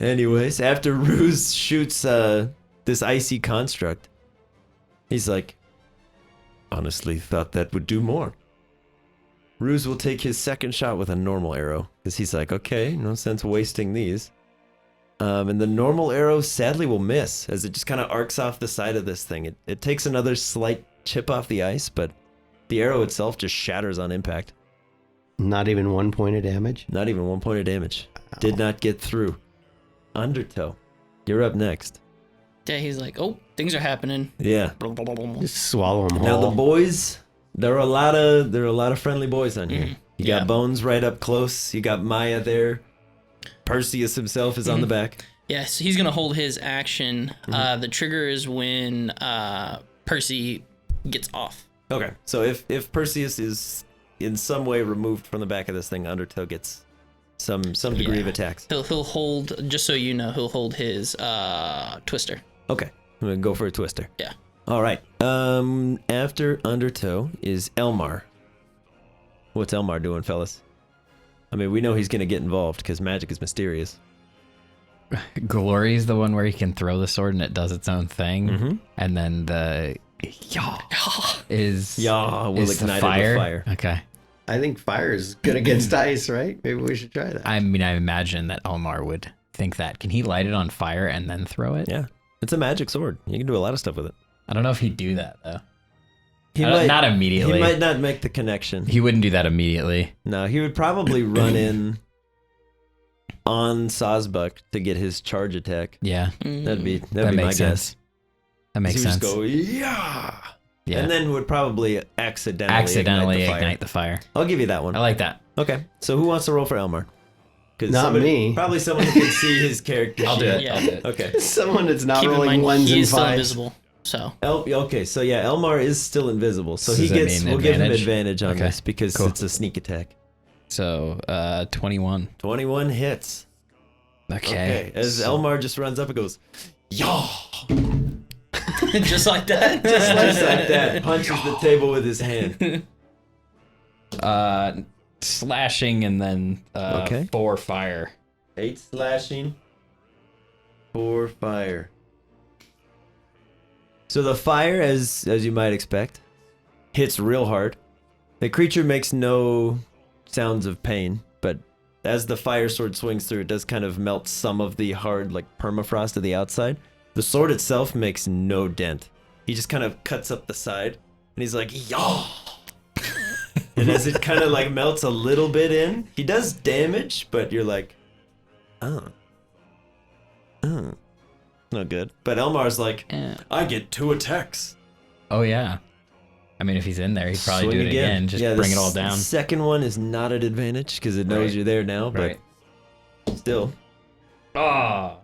Anyways, after Ruse shoots this icy construct, he's like, honestly thought that would do more. Ruse will take his second shot with a normal arrow, because he's like, okay, no sense wasting these. And the normal arrow sadly will miss, as it just kind of arcs off the side of this thing. It takes another slight chip off the ice, but the arrow itself just shatters on impact. Not even 1 point of damage. Not even 1 point of damage. Did not get through. Undertow, you're up next. Yeah, he's like, oh, things are happening. Yeah. Just swallow them Now whole. the boys, there are a lot of friendly boys on here. You got Yeah. Bones right up close. You got Maya there. Perseus himself is on the back. Yeah, so he's gonna hold his action. The trigger is when Percy gets off. Okay, so if Perseus is in some way removed from the back of this thing, Undertow gets some degree of attacks. He'll hold, just so you know, he'll hold his twister. Okay, I'm gonna go for a twister. Yeah. All right. After Undertow is Elmar. What's Elmar doing, fellas? I mean, we know he's gonna get involved because magic is mysterious. Glory's the one where you can throw the sword and it does its own thing. And then the Yaw is Yaw will is the ignite it with fire. Okay. I think fire is good against ice, right? Maybe we should try that. I mean, I imagine that Elmar would think that. Can he light it on fire and then throw it? Yeah, it's a magic sword. You can do a lot of stuff with it. I don't know if he'd do that though. He Not immediately. He might not make the connection. He wouldn't do that immediately. No, he would probably run in on Sazbuk to get his charge attack. Yeah. That'd be That my makes guess. sense. That makes He would sense. just go, yeah. Yeah. And then would probably accidentally ignite the fire. I'll give you that one. I like that. Okay, so who wants to roll for Elmar? 'Cause Not me. Probably someone who can see his character. I'll do it. Yeah. I'll do it. Okay. Someone that's not Keep in rolling mind, ones he and is still fives. invisible. So Okay, so yeah, Elmar is still invisible, so Does he that gets. mean We'll give him advantage? advantage on Okay, this because cool. it's a sneak attack. So, 21. 21 hits. Okay. As Elmar just runs up and goes, yaw, just like that. just like that, punches the table with his hand. Slashing and then Okay. 4 fire. 8 slashing, 4 fire. So the fire, as you might expect, hits real hard. The creature makes no sounds of pain, but as the fire sword swings through, it does kind of melt some of the hard, like permafrost to the outside. The sword itself makes no dent. He just kind of cuts up the side, and he's like, yaw. And as it kind of like melts a little bit in, he does damage, but you're like, oh. Not good. But Elmar's like, Eh. I get 2 attacks. Oh, yeah. I mean, if he's in there, he'd probably Swing do it again. Just Yeah, bring the it all down. Second one is not at advantage because it knows Right. you're there now, Right. but still. Oh,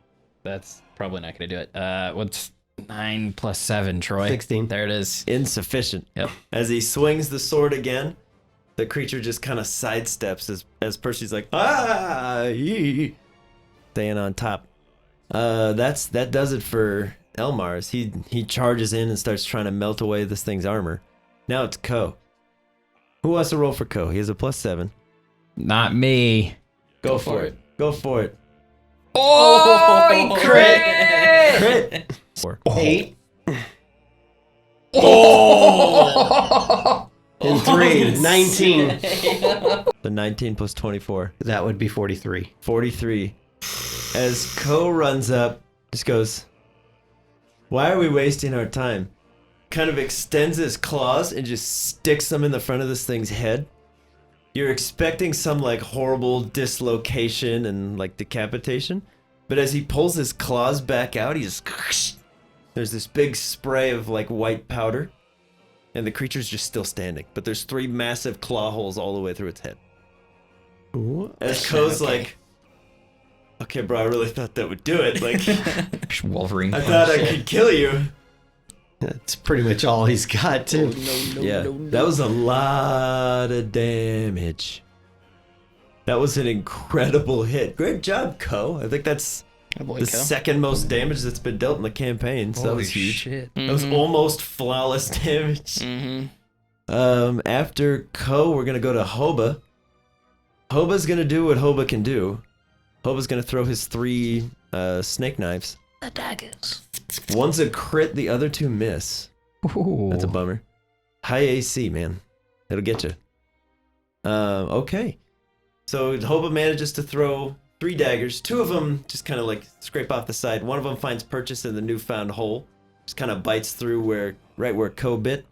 that's probably not going to do it. What's 9 plus 7, Troy? 16. There it is. Insufficient. Yep. As he swings the sword again, the creature just kind of sidesteps as Percy's like, staying on top. That does it for Elmar. As he charges in and starts trying to melt away this thing's armor. Now it's Ko. Who wants to roll for Ko? He has a +7. Not me. Go for it. Go for it. Oh, crit! Crit. 8 Oh! and 3. 19. The 19 plus 24. That would be 43. 43. As Ko runs up, just goes, why are we wasting our time? Kind of extends his claws and just sticks them in the front of this thing's head. You're expecting some like horrible dislocation and like decapitation. But as he pulls his claws back out, he just... There's this big spray of like white powder. And the creature's just still standing. But there's 3 massive claw holes all the way through its head. As Ko's like... Okay, bro, I really thought that would do it. Like, Wolverine. I thought I could kill you. That's pretty much all he's got, too. Yeah, that was a lot of damage. That was an incredible hit. Great job, Ko. I think that's Oh boy, the Ko. second most damage that's been dealt in the campaign. So that was huge. Shit. That was almost flawless damage. Mm-hmm. After Ko, we're gonna go to Hoba. Hoba's gonna do what Hoba can do. Hoba's gonna throw his 3 snake knives. The daggers. One's a crit, the other 2 miss. Ooh. That's a bummer. High AC, man. It'll get you. Okay. So Hoba manages to throw 3 daggers. 2 of them just kind of like scrape off the side. One of them finds purchase in the newfound hole. Just kind of bites through right where Ko bit.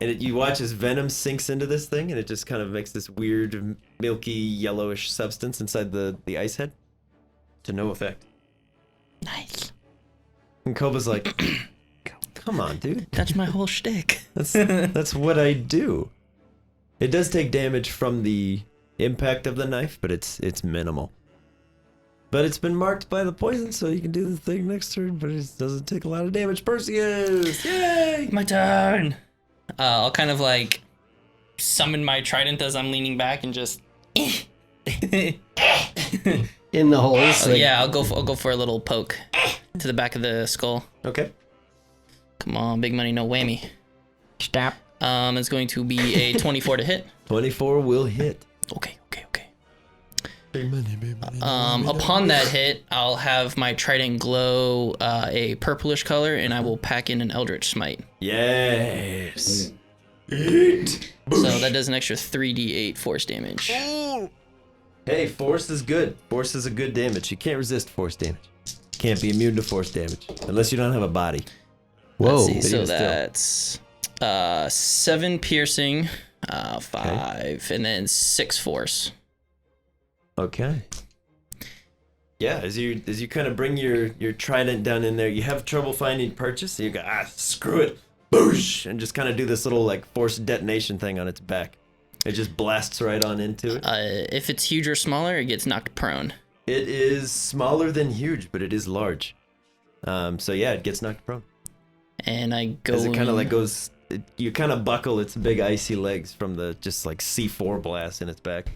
And you watch as venom sinks into this thing, and it just kind of makes this weird, milky, yellowish substance inside the ice head. To no effect. Nice. And Koba's like, come on, dude. That's my whole shtick. That's what I do. It does take damage from the impact of the knife, but it's minimal. But it's been marked by the poison, so you can do the thing next turn, but it doesn't take a lot of damage. Perseus! Yay! My turn. I'll kind of like summon my trident as I'm leaning back and just. In the holes. Like, Yeah, I'll go for a little poke to the back of the skull. Okay. Come on, big money, no whammy. Stop. It's going to be a 24 to hit. 24 will hit. Okay. Big money, big money. Upon that hit, I'll have my trident glow a purplish color, and I will pack in an Eldritch Smite. Yes. Eat. So that does an extra 3d8 force damage. Hey, force is good. Force is a good damage. You can't resist force damage. Can't be immune to force damage unless you don't have a body. whoa. Let's see, so even that's 7 piercing, 5, and then 6 force. Okay. Yeah, as you kind of bring your trident down in there, you have trouble finding purchase, so you go, screw it, boosh, and just kind of do this little like force detonation thing on its back. It just blasts right on into it. If it's huge or smaller, it gets knocked prone. It is smaller than huge, but it is large. So yeah, it gets knocked prone. And I go As it kind of in- like goes, you kind of buckle its big icy legs from the just like C4 blast in its back.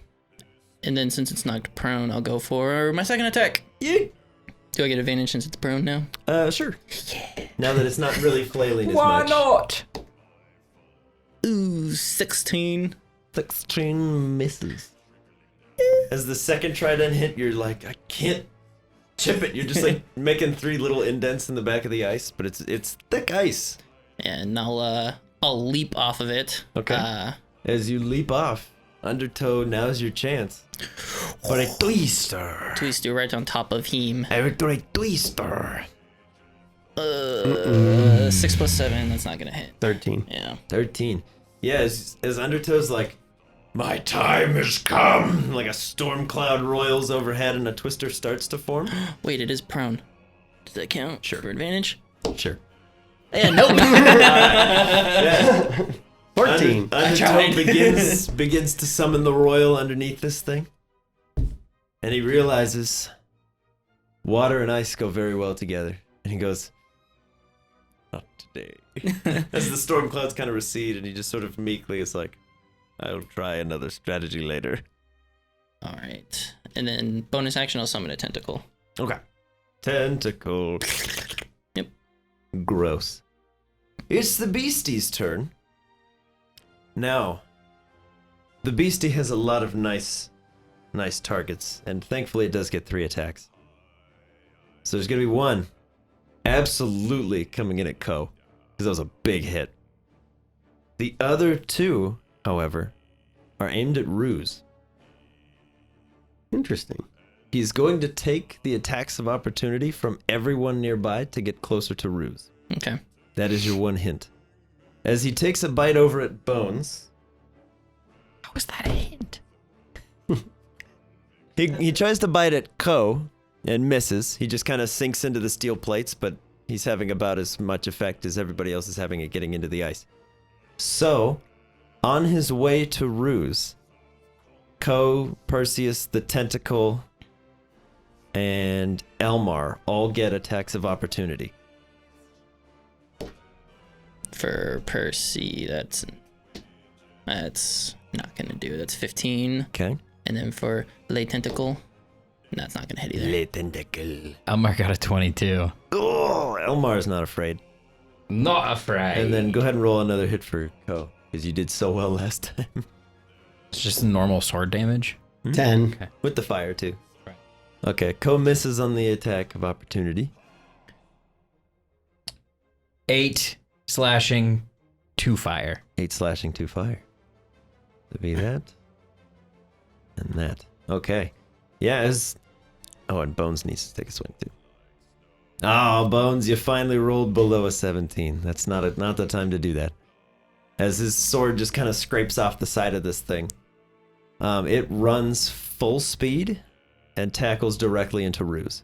And then since it's knocked prone, I'll go for my second attack. Yeah. Do I get advantage since it's prone now? Sure. Yeah. Now that it's not really flailing as Why much. not? Ooh, 16. 16 misses. As the second trident hit, you're like, I can't chip it. You're just like making 3 little indents in the back of the ice, but it's thick ice. And I'll leap off of it. Okay. As you leap off, Undertow, now's your chance. For a twister. Twist right on top of him. I will do a twister. 6 plus 7, that's not gonna hit. 13. Yeah. 13. Yeah, as Undertow's like, my time has come. Like a storm cloud roils overhead and a twister starts to form. Wait, it is prone. Does that count? Sure. For advantage? Sure. Yeah, nope. Yeah. 14. Undertow begins to summon the royal underneath this thing. And he realizes water and ice go very well together. And he goes, not today. As the storm clouds kind of recede and he just sort of meekly is like, I'll try another strategy later. All right. And then bonus action, I'll summon a tentacle. Okay. Tentacle. Yep. Gross. It's the beastie's turn. Now, The beastie has a lot of nice targets, and thankfully it does get 3 attacks. So there's gonna be one absolutely coming in at Ko, because that was a big hit. The other 2, however, are aimed at Ruse. Interesting. He's going to take the attacks of opportunity from everyone nearby to get closer to Ruse. Okay. That is your one hint. As he takes a bite over at Bones, How was that a hint? he tries to bite at Ko and misses. He just kind of sinks into the steel plates, but he's having about as much effect as everybody else is having at getting into the ice. So, on his way to Ruse, Ko, Perseus, the Tentacle, and Elmar all get attacks of opportunity. For Percy, that's not gonna do. That's 15. Okay. And then for Lay Tentacle, that's not gonna hit either. Le Tentacle. Elmar got a 22. Oh, Elmar is not afraid. Not afraid. And then go ahead and roll another hit for Ko, because you did so well last time. It's just normal sword damage. 10. Okay. With the fire, too. Right. Okay, Ko misses on the attack of opportunity. 8 slashing, 2 fire. 8 slashing, 2 fire. To be that. And that. Okay. Yeah, oh, and Bones needs to take a swing, too. Oh, Bones, you finally rolled below a 17. That's not the time to do that. As his sword just kind of scrapes off the side of this thing. It runs full speed and tackles directly into Ruse.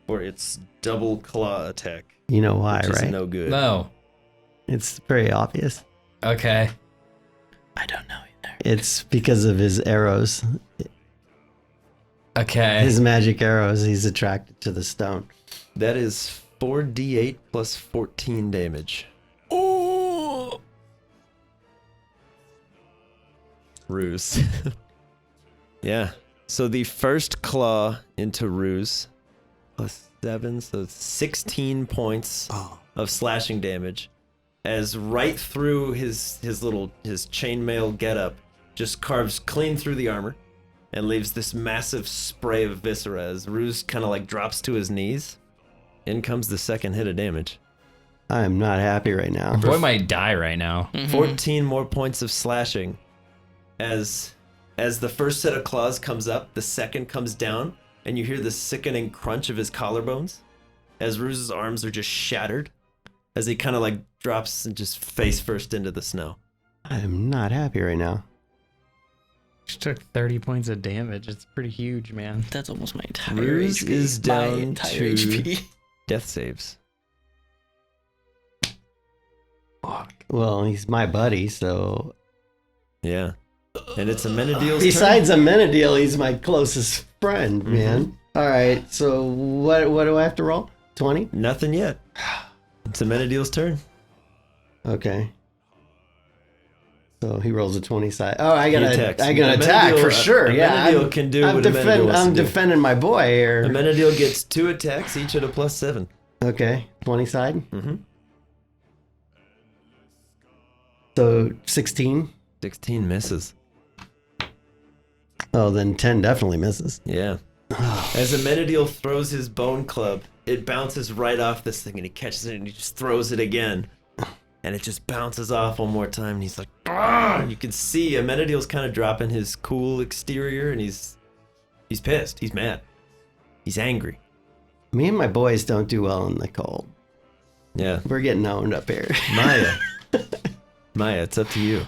For its double claw attack. You know why, Which is right? no good. No. It's very obvious. Okay. I don't know either. It's because of his arrows. Okay. His magic arrows, he's attracted to the stone. That is 4d8 plus 14 damage. Ooh. Ruse. Yeah. So the first claw into Ruse plus 7, so 16 points of slashing damage. As right through his chainmail getup just carves clean through the armor and leaves this massive spray of viscera as Ruse kind of like drops to his knees. In comes the second hit of damage. I am not happy right now. Boy might die right now. 14 more points of slashing. As the first set of claws comes up, the second comes down, and you hear the sickening crunch of his collarbones as Ruse's arms are just shattered as he kind of like drops and just face first into the snow. I am not happy right now. Just took 30 points of damage. It's pretty huge, man. That's almost my entire Ruse HP. is My down entire to HP. death saves. Well, he's my buddy, so... Yeah. And it's Amenadiel's Besides Amenadiel, he's my closest friend, man. All right, so what do I have to roll? 20? turn. Nothing yet. It's Amenadiel's turn. Okay. So he rolls a 20 side. Oh, I He gotta attacks. attack for sure. Yeah, Amenadiel can do what Amenadiel wants I'm to do. defending my boy here. Amenadiel gets 2 attacks, each at a plus 7. Okay, 20 side. Mm-hmm. So 16. 16 misses. Oh, then 10 definitely misses. Yeah. As Amenadiel throws his bone club, it bounces right off this thing and he catches it and he just throws it again. And it just bounces off one more time and he's like, "Ah!" You can see Amenadiel's kind of dropping his cool exterior and he's pissed. He's mad. He's angry. Me and my boys don't do well in the cold. Yeah. We're getting owned up here. Maya. Maya, it's up to you.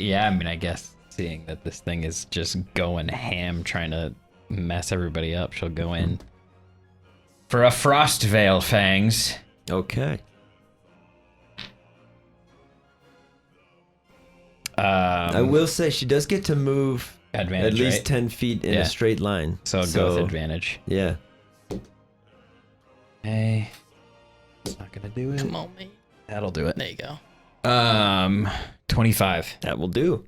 Yeah, I mean, I guess seeing that this thing is just going ham trying to mess everybody up, she'll go in for a Frost Veil Fangs. Okay. I will say she does get to move Advantage, at least right? 10 feet in Yeah. a straight line. So I'll go with advantage. Yeah. Hey, it's not gonna do it. Come on, mate. That'll do it. There you go. 25. That will do.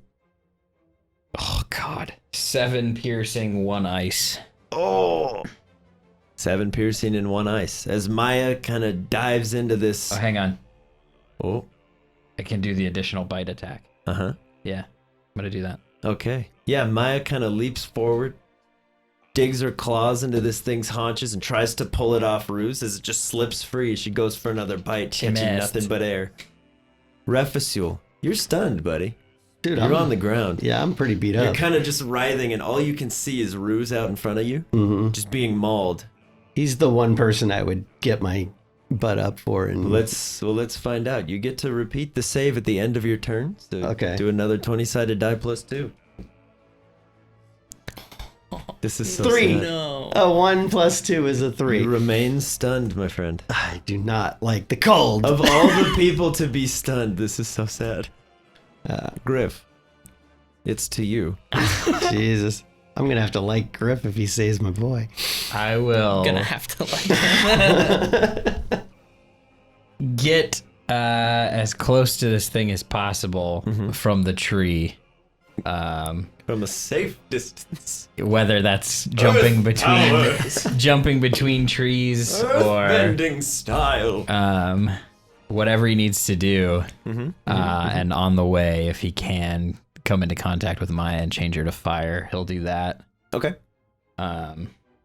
Oh God. 7 piercing, 1 ice. Oh! 7 piercing and 1 ice. As Maya kind of dives into this. Oh, hang on. Oh. I can do the additional bite attack. Uh-huh. Yeah, I'm gonna do that. Okay. Yeah, Maya kind of leaps forward, digs her claws into this thing's haunches, and tries to pull it off Ruse as it just slips free. She goes for another bite, She catching missed. nothing but air. Refasul, you're stunned, buddy. Dude, You're on the ground. Yeah, I'm pretty beat You're up. kind of just writhing, and all you can see is Ruse out in front of you, just being mauled. He's the one person I would get my butt up for. And Let's find out. You get to repeat the save at the end of your turn. So Okay. do another 20-sided die plus 2. This is so 3. sad. No. A 1 plus 2 is a 3. You remain stunned, my friend. I do not like the cold. Of all the people to be stunned, this is so sad. Griff, it's to you. Jesus. I'm going to have to like Griff if he saves my boy. I will Gonna have to like get as close to this thing as possible from the tree. From a safe distance. Whether that's jumping between trees or Bending style. whatever he needs to do. And on the way, if he can come into contact with Maya and change her to fire, he'll do that. Okay. I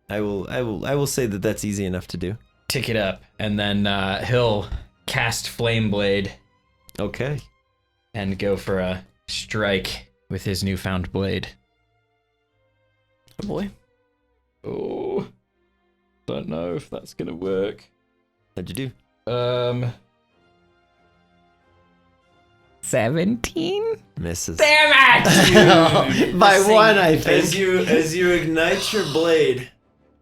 I will say that that's easy enough to do. tick it up, and then he'll cast Flame Blade Okay. and go for a strike with his newfound blade. boy. Oh, don't know if that's gonna work. What'd you do? 17? Misses. Damn it! By 1, I think. As you ignite your blade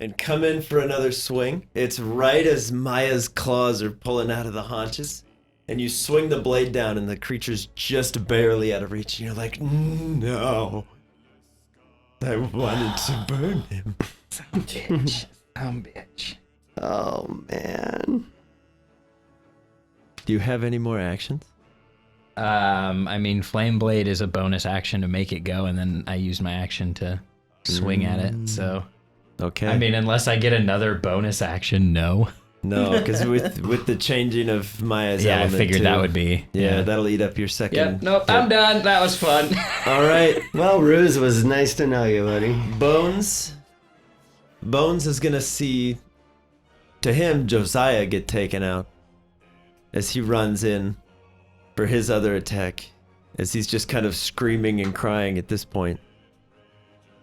and come in for another swing, it's right as Maya's claws are pulling out of the haunches, and you swing the blade down, and the creature's just barely out of reach, and you're like, no. I wanted to burn him. Bitch. Oh, man. Do you have any more actions? I mean, Flame Blade is a bonus action to make it go, and then I use my action to swing at it. So, Okay. I mean, unless I get another bonus action, no. no, because with the changing of Maya's Yeah, I element figured too, that would be. Yeah, that'll eat up your second. Yep. Nope. hit. I'm done. That was fun. All right. Well, Ruse, was nice to know you, buddy. Bones is gonna see, to him, Josiah get taken out as he runs in for his other attack, as he's just kind of screaming and crying at this point.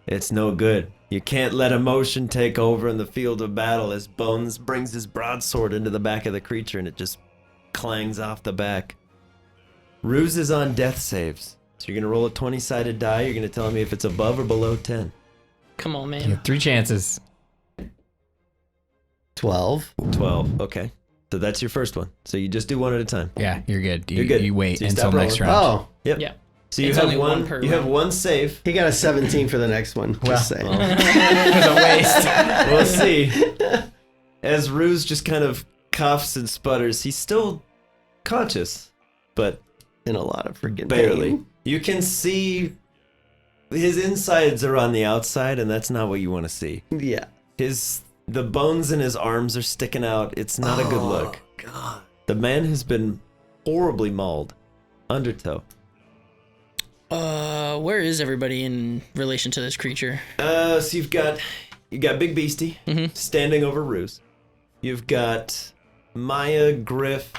It's no good. You can't let emotion take over in the field of battle, as Bones brings his broadsword into the back of the creature and it just clangs off the back. Ruse is on death saves. So you're gonna roll a 20-sided die. You're gonna tell me if it's above or below 10. Come on, You man. have 3 chances. 12. 12. Okay. So that's your first one. So you just do one at a time. Yeah, you're good. You're good. You wait So you until stop next rolling. round. Oh, Yep. Yeah. So you It's have only one per You have round. one save. he got a 17 for the next one. Just saying. It was a waste. We'll see. As Ruse just kind of coughs and sputters, he's still conscious, but In a lot of freaking barely. pain. You can see his insides are on the outside, and that's not what you want to see. Yeah. The bones in his arms are sticking out. It's not a good look. God. The man has been horribly mauled. Undertow. Where is everybody in relation to this creature? So you got Big Beastie standing over Ruse. You've got Maya, Griff,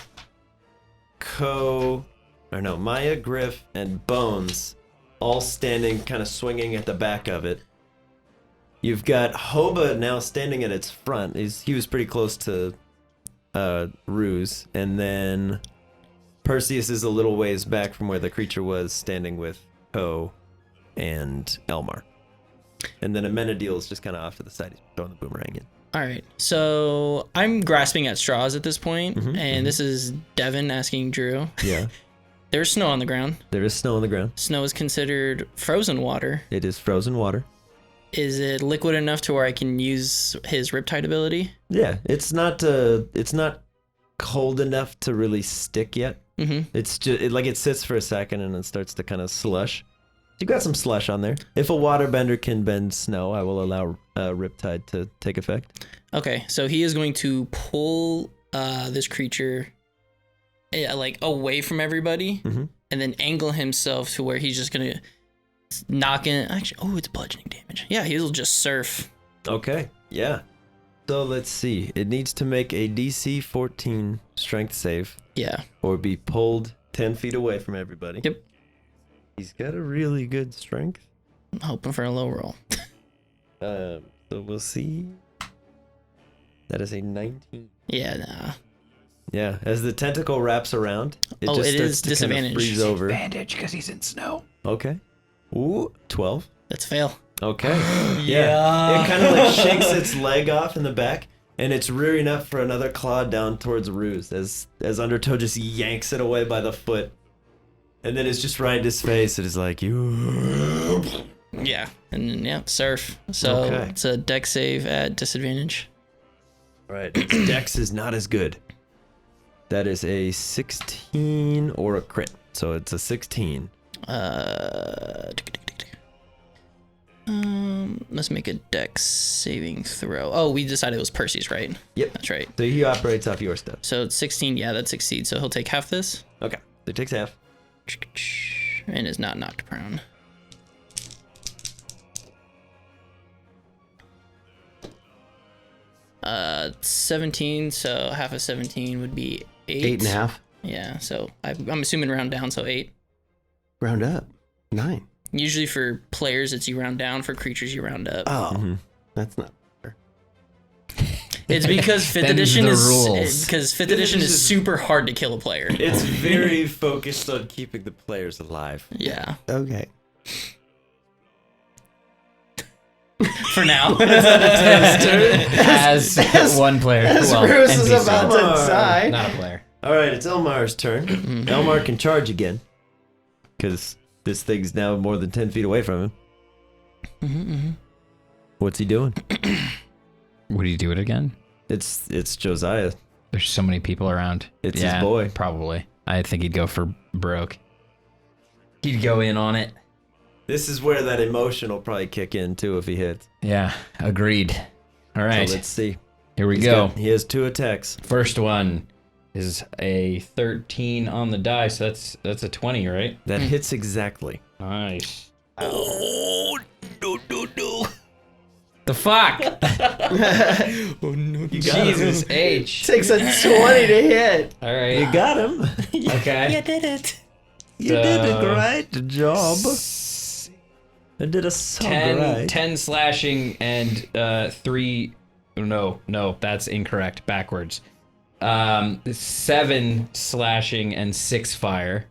Maya, Griff, and Bones all standing, kind of swinging at the back of it. You've got Hoba now standing at its front. He was pretty close to Ruse, and then Perseus is a little ways back from where the creature was, standing with Ko and Elmar. And then Amenadiel is just kind of off to the side. He's throwing the boomerang in. All right. So I'm grasping at straws at this point, and this is Devin asking Drew. Yeah. There's snow on the ground. There is snow on the ground. Snow is considered frozen water. It is frozen water. Is it liquid enough to where I can use his Riptide ability? Yeah, it's not cold enough to really stick yet. It's just it sits for a second and it starts to kind of slush. You got some slush on there. If a waterbender can bend snow, I will allow Riptide to take effect. Okay, so he is going to pull this creature like away from everybody, Mhm. and then angle himself to where he's just gonna knock in. Actually, it's bludgeoning damage. Yeah, he'll just surf. Okay, yeah. So let's see. It needs to make a DC 14 strength save Yeah. or be pulled 10 feet away from everybody. Yep. He's got a really good strength. I'm hoping for a low roll. So we'll see. That is a 19. Yeah, nah. Yeah, as the tentacle wraps around, it Oh, just it starts is to disadvantage. kind of freeze over. Bandage because he's in snow. Okay. Ooh, 12. That's fail. Okay. Yeah. It kind of like shakes its leg off in the back, and it's rearing up for another claw down towards Ruse as Undertow just yanks it away by the foot. And then it's just right in his face. It is like, you. Yeah, and then, yeah, surf. So Okay. it's a deck save at disadvantage. Right. Its dex is not as good. That is a 16 or a crit. So it's a 16. Let's make a dex saving throw. Oh, we decided it was Percy's, right? Yep. That's right. So he operates off your stuff. So it's 16. Yeah, that succeeds. So he'll take half this, Okay. So it takes half. and is not knocked prone. Uh, 17. So half of 17 would be 8. 8.5. Yeah. So I'm assuming round down. So 8. Round up. 9. Usually for players, it's you round down. For creatures, you round up. Oh, Mhm. that's not fair. It's because fifth Them's edition the is rules. because fifth edition is super hard to kill a player. It's very focused on keeping the players alive. Yeah. Okay. For now. As one player. Well, Bruce is NPC. about to die. Not a player. All right, it's Elmar's turn. Elmar can charge again because this thing's now more than 10 feet away from him. What's he doing? Would he do it again? It's Josiah. There's so many people around. It's his boy. Probably. I think he'd go for broke. He'd go in on it. This is where that emotion will probably kick in too if he hits. Yeah, agreed. All right, So let's see. here we He's go. He has 2 attacks. First one is a 13 on the die, so that's a 20, right? That hits exactly. Nice. Oh, no. The fuck? Oh no. You got him. Jesus H. Takes a 20 to hit. All right. You got him. Okay. did it. You did a So- great job. I did a so 10, great. 10 slashing and 3. No, that's incorrect. Backwards. 7 slashing and 6 fire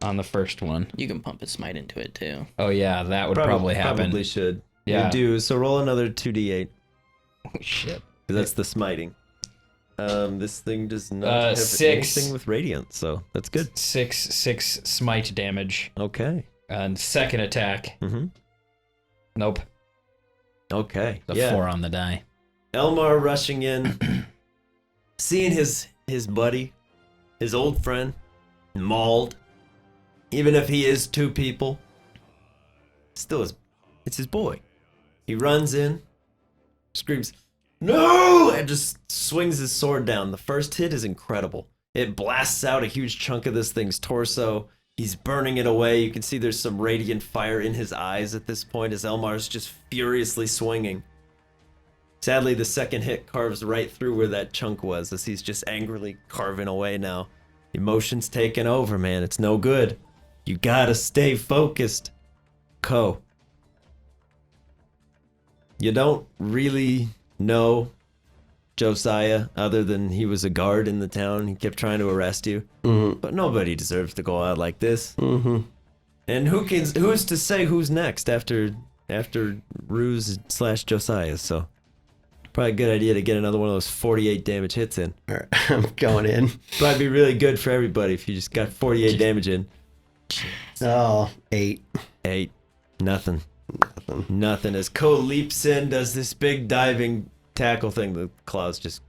on the first one. You can pump a smite into it too. Oh yeah, that would probably happen. Probably should. Yeah. You do. So roll another 2d8. Oh, shit. 'Cause that's the smiting. This thing does not have 6. anything with radiant, so that's good. 6 smite damage. Okay. And second attack. Mm-hmm. Nope. Okay. The yeah. 4 on the die. Elmar rushing in, seeing his buddy, his old friend, mauled. Even if he is 2 people, still it's his boy. He runs in, screams, "No!" and just swings his sword down. The first hit is incredible. It blasts out a huge chunk of this thing's torso. He's burning it away. You can see there's some radiant fire in his eyes at this point as Elmar's just furiously swinging. Sadly, the second hit carves right through where that chunk was as he's just angrily carving away now. Emotion's taking over, man. It's no good. You gotta stay focused. Ko. You don't really know Josiah other than he was a guard in the town. He kept trying to arrest you. Mm-hmm. But nobody deserves to go out like this. Mm-hmm. And who's to say who's next after Ruse / Josiah? So probably a good idea to get another one of those 48 damage hits in. All right, I'm going in. Probably be really good for everybody if you just got 48 damage in. Oh, 8. 8. Nothing. Nothing. As Ko leaps in, does this big diving tackle thing, the claws just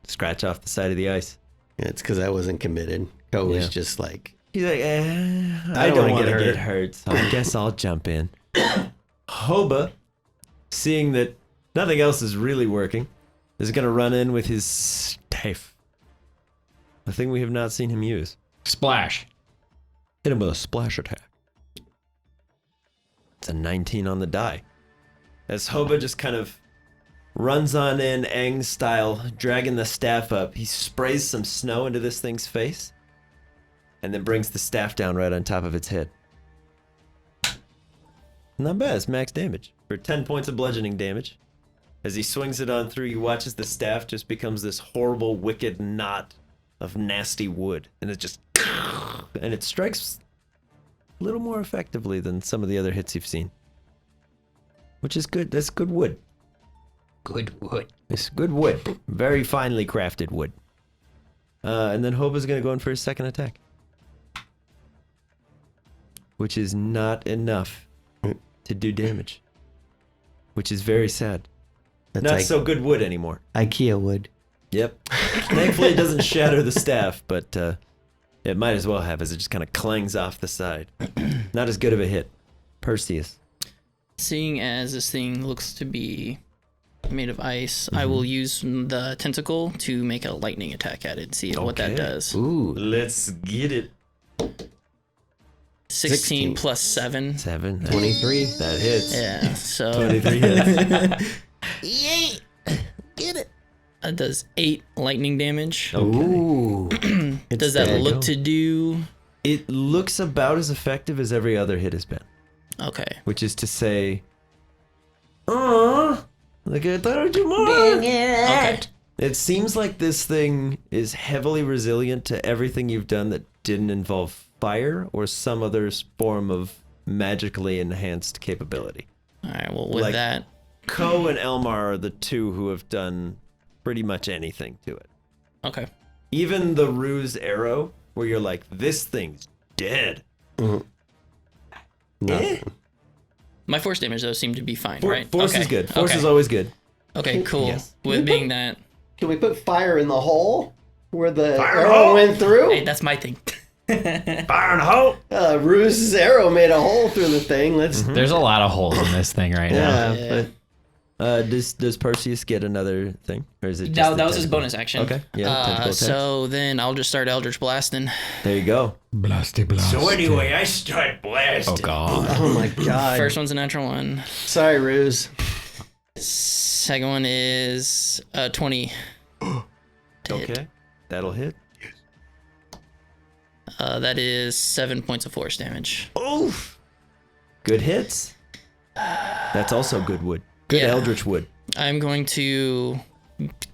scratch off the side of the ice. It's because I wasn't committed. Ko was Yeah. just like, He's like, I I don't don't wanna want to get get hurt, so I guess I'll jump in. Hoba, seeing that nothing else is really working, is going to run in with his staff. A thing we have not seen him use. Splash. Hit him with a splash attack. It's a 19 on the die. As Hoba just kind of runs on in Aang style, dragging the staff up, he sprays some snow into this thing's face and then brings the staff down right on top of its head. Not bad, it's max damage. For 10 points of bludgeoning damage. As he swings it on through, you watch as the staff just becomes this horrible, wicked knot of nasty wood. And it just... And it strikes a little more effectively than some of the other hits you've seen. Which is good. That's good wood. Good wood. It's good wood. Very finely crafted wood. And then Hoba's going to go in for his second attack. Which is not enough to do damage. Which is very sad. That's Not like so good wood anymore. IKEA wood. Yep. Thankfully it doesn't shatter the staff, but it might as well have, as it just kind of clangs off the side. Not as good of a hit. Perseus. Seeing as this thing looks to be made of ice, I will use the tentacle to make a lightning attack at it. See what that Okay. does. Ooh. Let's get it. 16 plus 7. 7. 23. That hits. Yeah, so 23 hits. that does 8 lightning damage. Ooh. Does that there you look go. to do? It looks about as effective as every other hit has been. Okay. Which is to say, like I thought I'd do more. Okay. It seems like this thing is heavily resilient to everything you've done that didn't involve fire or some other form of magically enhanced capability. All right. Well, with Like- that, Ko and Elmar are the two who have done pretty much anything to it. okay. Even the ruse arrow, where you're like, this thing's dead. Nothing. My force damage though seemed to be fine, For- right? Force okay. is good. Force okay. is always good. Okay, cool. Yes. With being that, Can we put fire in the hole where the Fire arrow hole? went through? hey, that's my thing. Fire in the hole! Ruse's arrow made a hole through the thing. Let's. There's a lot of holes in this thing right now. Yeah, Yeah. Does Perseus get another thing? Or is it just That the was his tentacle? bonus action. Okay, yeah, tentacle attack. So then I'll just start Eldritch Blasting. There you go. Blasty blast. I start blasting. Oh god. oh my god. First one's a natural 1. Sorry, Ruse. Second one is 20. To hit. Okay, that'll hit. That is 7 points of force damage. Oof. Good hits. That's also good wood. Good Yeah. eldritch wood. I'm going to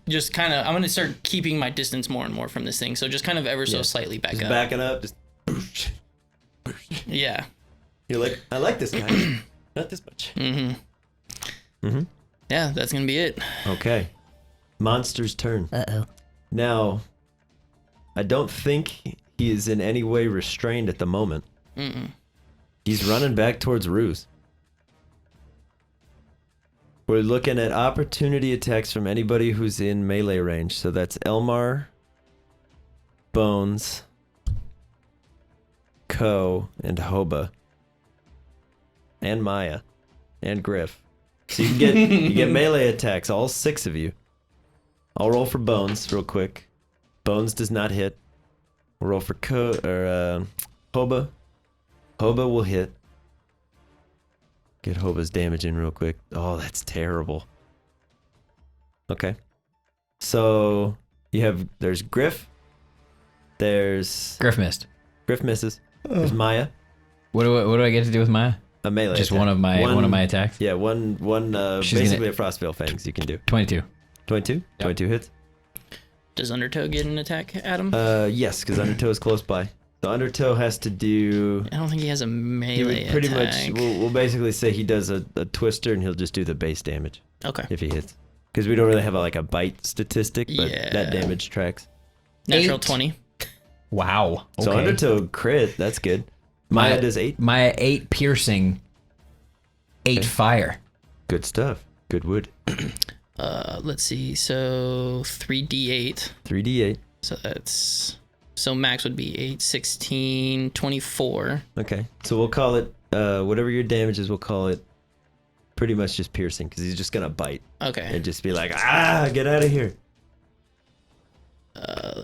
just kind of, I'm going to start keeping my distance more and more from this thing. So just kind of ever so slightly back Just up. backing up. Just Yeah. you're like, I like this guy. Not this much. Yeah, that's going to be it. Okay. Monster's turn. Uh-oh. Now, I don't think he is in any way restrained at the moment. He's running back towards Ruse. We're looking at opportunity attacks from anybody who's in melee range. So that's Elmar, Bones, Ko, and Hoba. And Maya. And Griff. So you get melee attacks, all 6 of you. I'll roll for Bones real quick. Bones does not hit. We'll roll for Hoba. Hoba will hit. Get Hoba's damage in real quick. Oh, that's terrible. Okay. So there's Griff. There's Griff missed. Griff misses. There's Maya. What do I get to do with Maya? A melee. Just attack. one of my attacks. Yeah, one She's basically a Frostveil Fangs you can do. 22. 22? 22 hits? Does Undertow get an attack at him? Yes, because Undertow is close by. So Undertow has to do. I don't think he has a He melee would pretty attack. much. We'll basically say he does a twister and he'll just do the base damage Okay. if he hits. Because we don't really have a bite statistic, but Yeah. that damage tracks. Natural 8. 20. Wow. Okay. So Undertow crit, that's good. Maya does 8. Maya 8 piercing, 8 fire. Good stuff. Good wood. Let's see. So 3d8. 3d8. So max would be 8, 16, 24. Okay. So we'll call it, whatever your damage is, we'll call it pretty much just piercing because he's just going to bite Okay. and just be like, get out of here.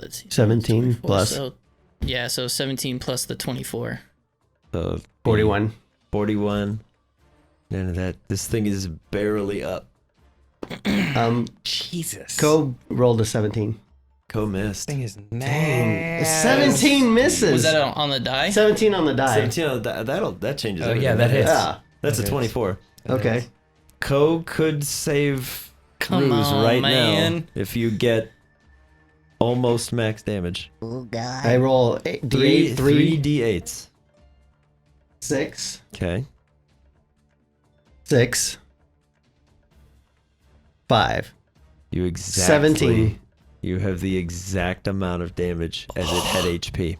let's see. 17 24, plus So, yeah, so 17 plus the 24. So 41. 41. None of that. This thing is barely up. Jesus. Go rolled a 17. Co-missed. Thing is Dang. 17 misses. Was that on the die? 17 on the die. 17 on that changes Oh, everything. yeah, that hits. Yeah. That's That a 24. Okay. Co could save Come Ruse on, right man. now if you get almost max damage. I roll D8, 3 D8s. 6, Okay. 6, 5. You exactly 17. You have the exact amount of damage as it had HP.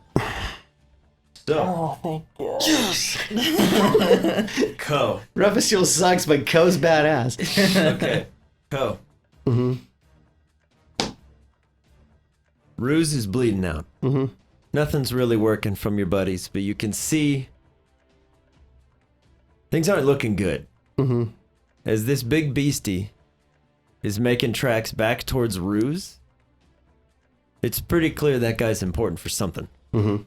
So, Co. Roughest Fuel sucks, but Ko's badass. Okay. Co. Mm-hmm. Ruse is bleeding out. Mm-hmm. Nothing's really working from your buddies, but you can see things aren't looking good. Mm-hmm. As this big beastie is making tracks back towards Ruse, it's pretty clear that guy's important for something. Mm-hmm.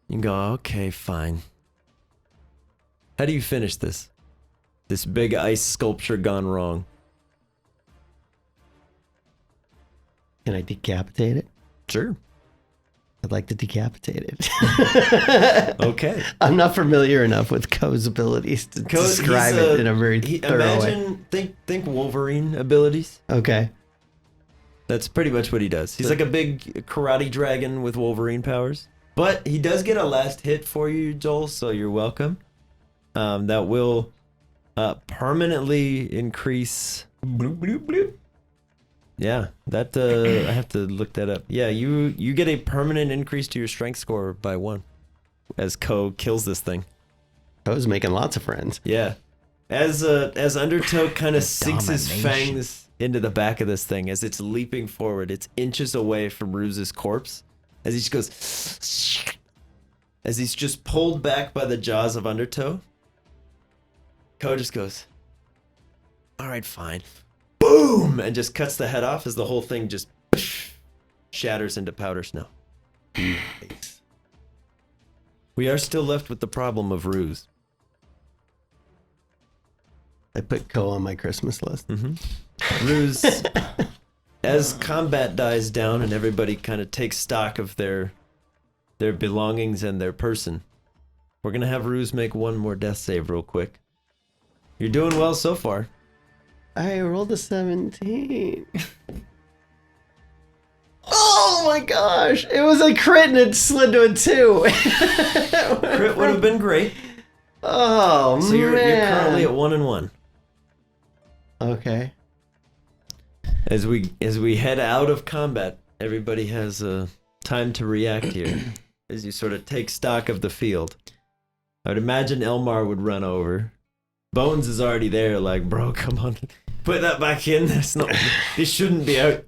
You can go, okay, fine. How do you finish this? This big ice sculpture gone wrong. Can I decapitate it? Sure. I'd like to decapitate it. Okay. I'm not familiar enough with Ko's abilities to describe it in a very thorough way. Think Wolverine abilities. Okay. That's pretty much what he does. He's like a big karate dragon with Wolverine powers. But he does get a last hit for you, Joel, so you're welcome. That will permanently increase. Bloop, bloop, bloop. Yeah, that I have to look that up. Yeah, you get a permanent increase to your strength score by 1 as Ko kills this thing. Ko's making lots of friends. Yeah, as Undertow kind of sinks his fangs into the back of this thing as it's leaping forward, it's inches away from Ruse's corpse. As he just goes, as he's just pulled back by the jaws of Undertow, Ko just goes, all right, fine. Boom! And just cuts the head off as the whole thing just shatters into powder snow. We are still left with the problem of Ruse. I put Ko on my Christmas list. Mm-hmm. Ruse, as combat dies down and everybody kind of takes stock of their belongings and their person, we're going to have Ruse make one more death save real quick. You're doing well so far. I rolled a 17. Oh my gosh! It was a crit and it slid to a 2. Crit would have been great. Oh, So you're currently at 1 and 1. Okay. As we head out of combat, everybody has time to react here. As you sort of take stock of the field, I would imagine Elmar would run over. Bones is already there, like, bro, come on, put that back in. This shouldn't be out.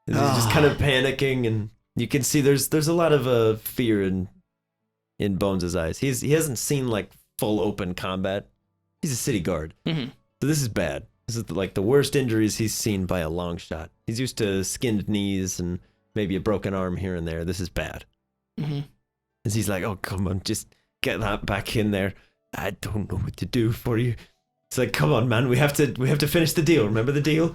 He's just kind of panicking, and you can see there's a lot of fear in Bones' eyes. He hasn't seen like full open combat. He's a city guard, Mm-hmm. so this is bad. This is like the worst injuries he's seen by a long shot. He's used to skinned knees and maybe a broken arm here and there. This is bad. Mm-hmm. As he's like, oh, come on, just get that back in there. I don't know what to do for you. It's like, come on, man, we have to finish the deal. Remember the deal?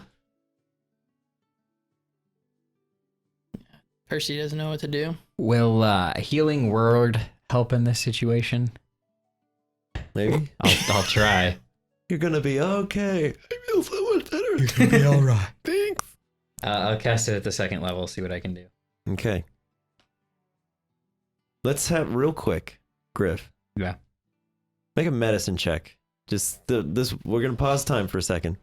Percy doesn't know what to do. Will healing word help in this situation? Maybe. I'll try. You're gonna be okay. I feel so much better. You're gonna be all right. Thanks. I'll cast it at the second level. See what I can do. Okay. Let's have real quick, Griff. Yeah. Make a medicine check. Just this. We're gonna pause time for a second.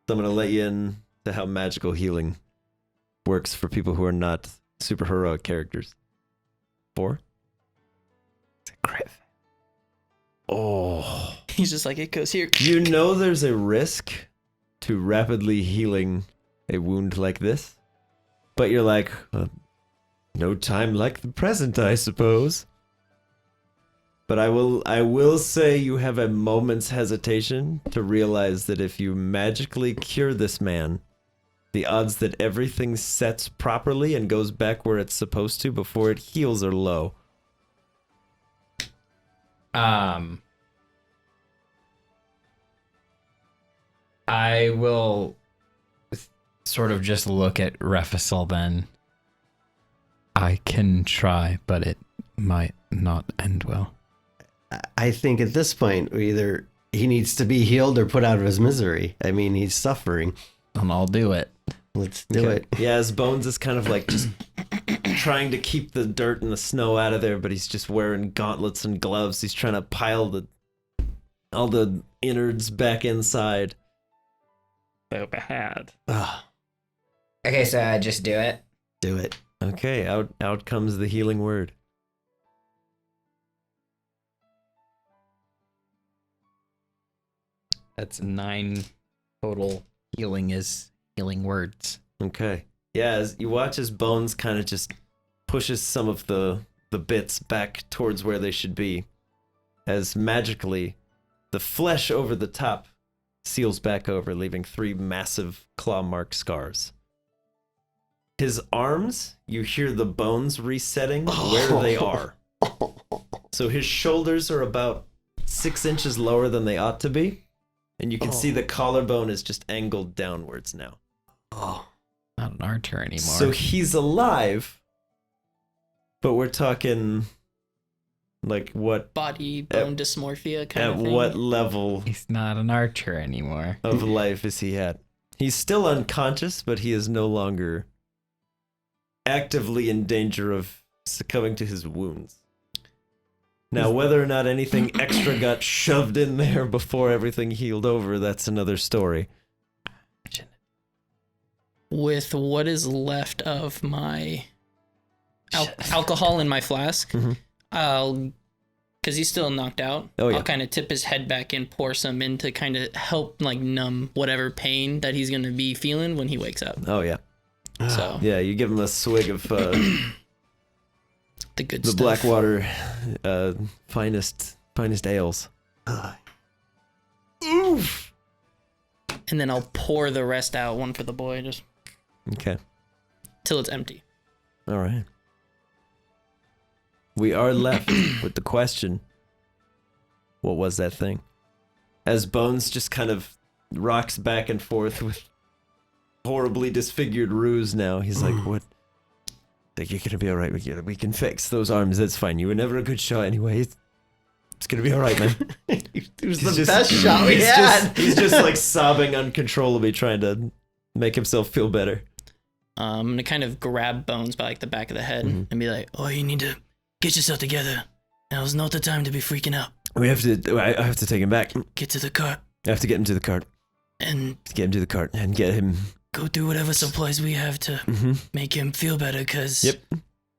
So I'm gonna let you in to how magical healing works for people who are not super heroic characters. 4. It's a crit. Oh. He's just like, it goes here. You know there's a risk to rapidly healing a wound like this, but you're like, no time like the present, I suppose. But I will say you have a moment's hesitation to realize that if you magically cure this man, the odds that everything sets properly and goes back where it's supposed to before it heals are low. I will sort of just look at Refusel then. I can try, but it might not end well. I think at this point, either he needs to be healed or put out of his misery. I mean, he's suffering. And I'll do it. Let's do it. Yeah, his Bones is kind of like just trying to keep the dirt and the snow out of there, but he's just wearing gauntlets and gloves. He's trying to pile all the innards back inside. So bad. Okay, so I just do it. Do it. Okay, out comes the healing word. That's 9 total healing words. Okay. Yeah, as you watch his Bones kind of just pushes some of the bits back towards where they should be, as magically the flesh over the top seals back over, leaving 3 massive claw mark scars. His arms, you hear the bones resetting where they are. So his shoulders are about 6 inches lower than they ought to be, and you can see the collarbone is just angled downwards now. Oh. Not an archer anymore. So he's alive, but we're talking like what Body bone dysmorphia kind of at thing. what level He's not an archer anymore. of life is he at? He's still unconscious, but he is no longer actively in danger of succumbing to his wounds. Now, whether or not anything extra got shoved in there before everything healed over, that's another story. With what is left of my alcohol in my flask, I'll, because he's still knocked out, Oh, yeah. I'll kind of tip his head back and pour some in to kind of help like numb whatever pain that he's going to be feeling when he wakes up. Oh, yeah. So Yeah, you give him a swig of the good the stuff. Blackwater finest ales. Oof. And then I'll pour the rest out, one for the boy, just Okay. till it's empty. All right. We are left with the question, what was that thing? As Bones just kind of rocks back and forth with horribly disfigured Ruse now, he's like, what? Think you're going to be all right. We can fix those arms. That's fine. You were never a good shot anyway. It's going to be all right, man. It was He's the just- best shot we had. He's just like sobbing uncontrollably, trying to make himself feel better. I'm gonna kind of grab Bones by like the back of the head and be like, "Oh, you need to get yourself together. Now's not the time to be freaking out. I have to take him back. Get to the cart I have to get him to the cart. and Get him to the cart and get him. go through whatever supplies we have to make him feel better, because Yep.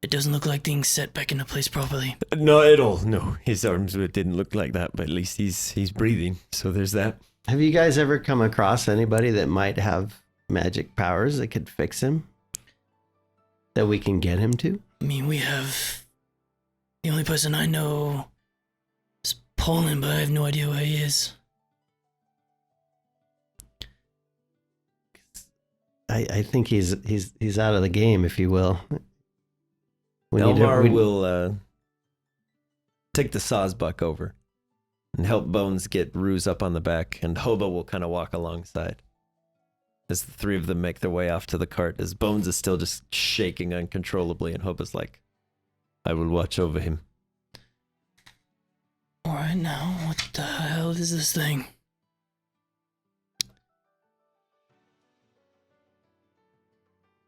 it doesn't look like things set back into place properly." Not at all. No, his arms didn't look like that, but at least he's breathing. So there's that. Have you guys ever come across anybody that might have magic powers that could fix him? That we can get him to? I mean, we have the only person I know is Poland, but I have no idea where he is. I think he's out of the game, if you will. Elmar will take the sawsbuck over and help Bones get Ruse up on the back, and Hobo will kind of walk alongside as the 3 of them make their way off to the cart, as Bones is still just shaking uncontrollably, and Hobo's like, I will watch over him. All right, now what the hell is this thing?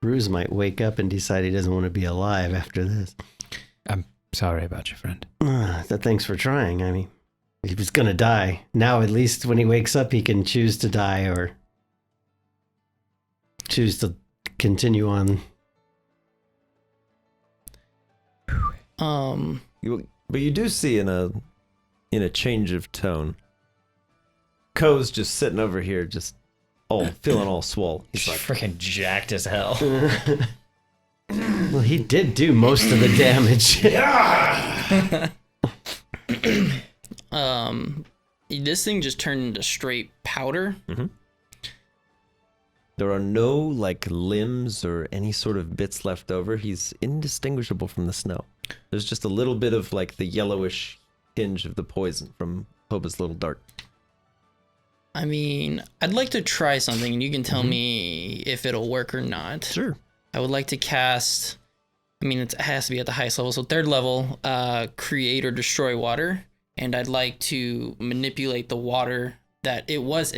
Ruse might wake up and decide he doesn't want to be alive after this. I'm sorry about your friend. Thanks for trying. I mean, he was gonna die. Now at least when he wakes up, he can choose to die or choose to continue on. But you do see in a change of tone, Ko's just sitting over here, just feeling all swole. He's like, freaking jacked as hell. Well, he did do most of the damage. This thing just turned into straight powder. There are no like limbs or any sort of bits left over. He's indistinguishable from the snow. There's just a little bit of like the yellowish tinge of the poison from Hoba's little dart. I mean, I'd like to try something, and you can tell me if it'll work or not. Sure. I would like to cast, I mean, it has to be at the highest level, so 3rd level, create or destroy water, and I'd like to manipulate the water that it was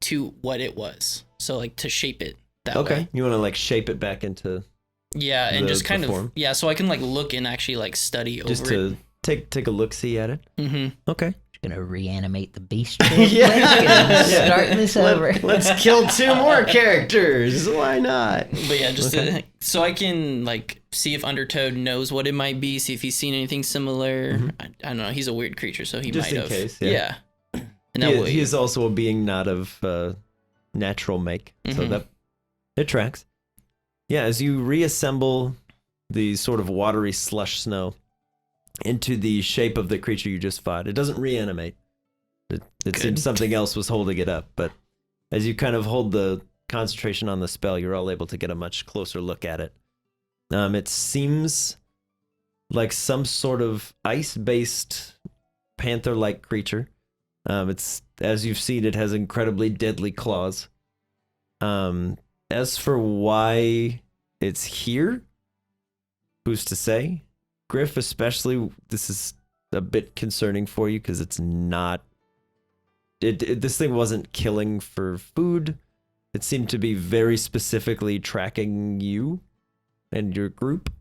to what it was. So, like, to shape it that way. Okay. You want to like shape it back into Yeah, and just kind form? of, yeah, so I can, like, look and actually, like, study just over to take a look-see at it? it. Mm-hmm. Okay. Gonna reanimate the beast. Start this over. Let's kill 2 more characters. Why not? But yeah, just so I can like see if Undertow knows what it might be, see if he's seen anything similar. I don't know. He's a weird creature, so he Just might in have. case, yeah. And that way, He is also a being not of natural make, so that it tracks. Yeah, as you reassemble the sort of watery slush snow into the shape of the creature you just fought, it doesn't reanimate. It seems something else was holding it up, but as you kind of hold the concentration on the spell, you're all able to get a much closer look at it. It seems like some sort of ice-based panther-like creature. It's, as you've seen, it has incredibly deadly claws. As for why it's here, who's to say? Griff, especially, this is a bit concerning for you because it's not. This thing wasn't killing for food. It seemed to be very specifically tracking you and your group.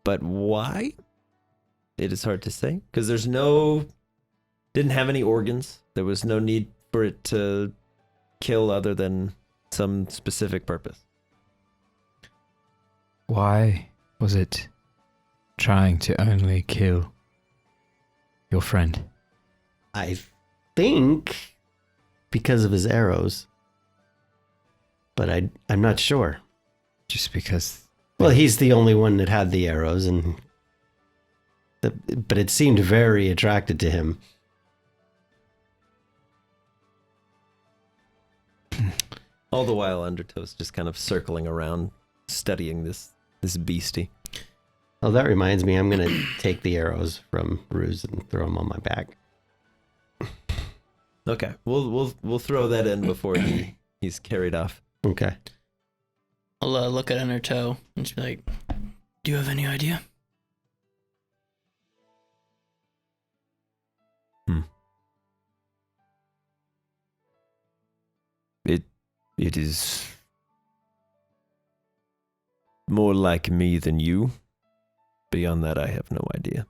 But why? It is hard to say because didn't have any organs. There was no need for it to kill other than some specific purpose. Why was it trying to only kill your friend? I think because of his arrows, but I'm not sure. Just because... Well, he's the only one that had the arrows, but it seemed very attracted to him. All the while, Undertow's just kind of circling around, studying this beastie. Oh, that reminds me, I'm gonna take the arrows from Ruse and throw them on my back. Okay, we'll throw that in before he's carried off. Okay. I'll look at Undertow and just be like, "Do you have any idea?" It is more like me than you. Beyond that, I have no idea.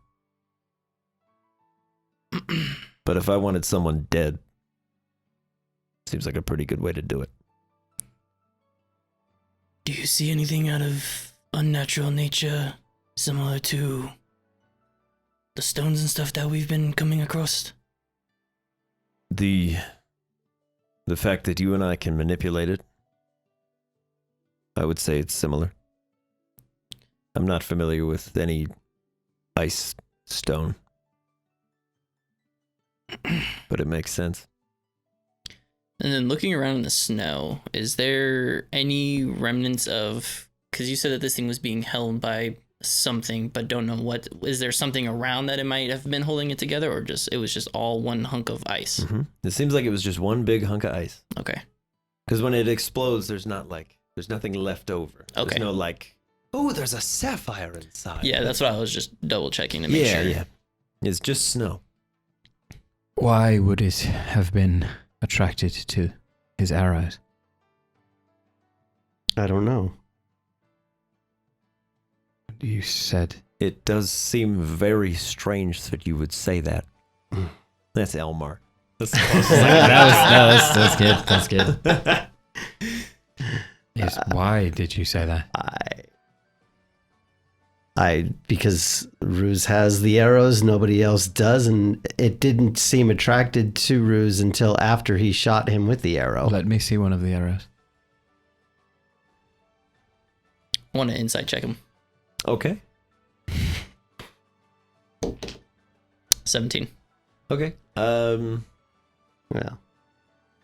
But if I wanted someone dead, seems like a pretty good way to do it. Do you see anything out of unnatural nature similar to the stones and stuff that we've been coming across? The fact that you and I can manipulate it, I would say it's similar. I'm not familiar with any ice stone, but it makes sense. And then looking around in the snow, is there any remnants of, because you said that this thing was being held by something, but don't know what, is there something around that it might have been holding it together, or just it was just all one hunk of ice? It seems like it was just one big hunk of ice. Okay. Because when it explodes, there's nothing left over. Okay. There's no like, oh, there's a sapphire inside. Yeah, that's what I was just double checking to make sure. Yeah. It's just snow. Why would it have been attracted to his arrows? I don't know. You said... It does seem very strange that you would say that. That's Elmar. That's That's good. That's good. Yes, why did you say that? Because Ruse has the arrows, nobody else does, and it didn't seem attracted to Ruse until after he shot him with the arrow. Let me see one of the arrows. I want to insight check him. Okay. 17. Okay. Well,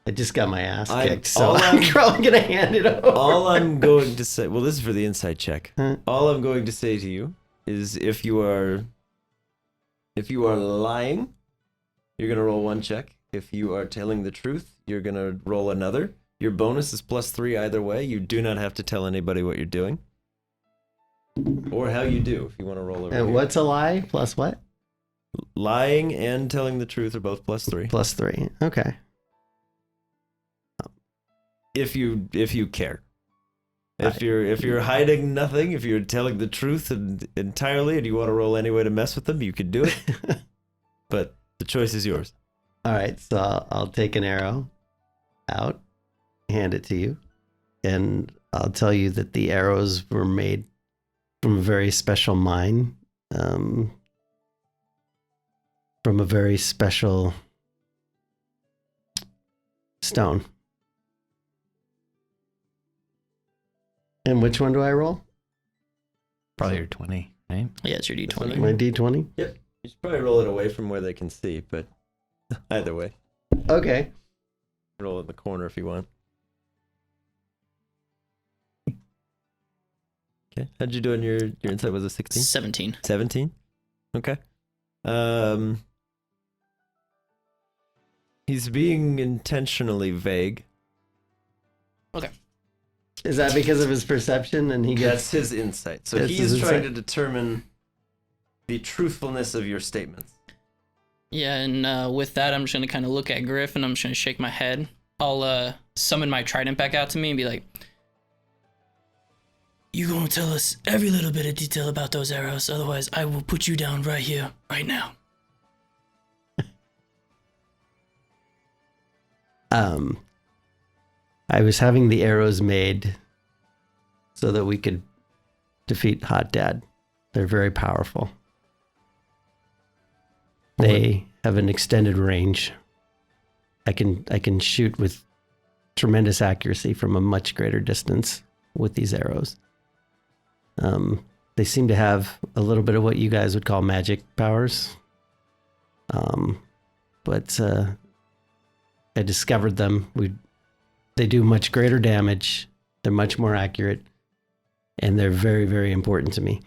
I just got my ass I- kicked, so all I'm I'm- probably gonna hand it over. All I'm going to say, well, this is for the insight check. Huh? All I'm going to say to you is if you are lying, you're going to roll one check. If you are telling the truth, you're going to roll another. Your bonus is +3 either way. You do not have to tell anybody what you're doing or how you do if you want to roll over. And here. what's a lie? Plus what? Lying and telling the truth are both +3. Plus 3. Okay. If you care. If you're hiding nothing, if you're telling the truth entirely and you want to roll any way to mess with them, you could do it. But the choice is yours. All right, so I'll take an arrow out, hand it to you, and I'll tell you that the arrows were made from a very special mine, from a very special stone. And which one do I roll? Probably your 20, right? Yeah, it's your D20. My D20? Yep. You should probably roll it away from where they can see, but either way. Okay. Roll it in the corner if you want. Okay. How'd you do on your insight? Was it 16? 17. 17? Okay. He's being intentionally vague. Okay. Is that because of his perception and he That's gets... his insight. So That's he his is trying insight? to determine the truthfulness of your statements. Yeah, and with that, I'm just going to kind of look at Griff and I'm just going to shake my head. I'll summon my trident back out to me and be like, "You gonna tell us every little bit of detail about those arrows, otherwise I will put you down right here, right now." I was having the arrows made so that we could defeat Hot Dad. They're very powerful. They have an extended range. I can shoot with tremendous accuracy from a much greater distance with these arrows. They seem to have a little bit of what you guys would call magic powers. But I discovered them. They do much greater damage. They're much more accurate, and they're very, very important to me.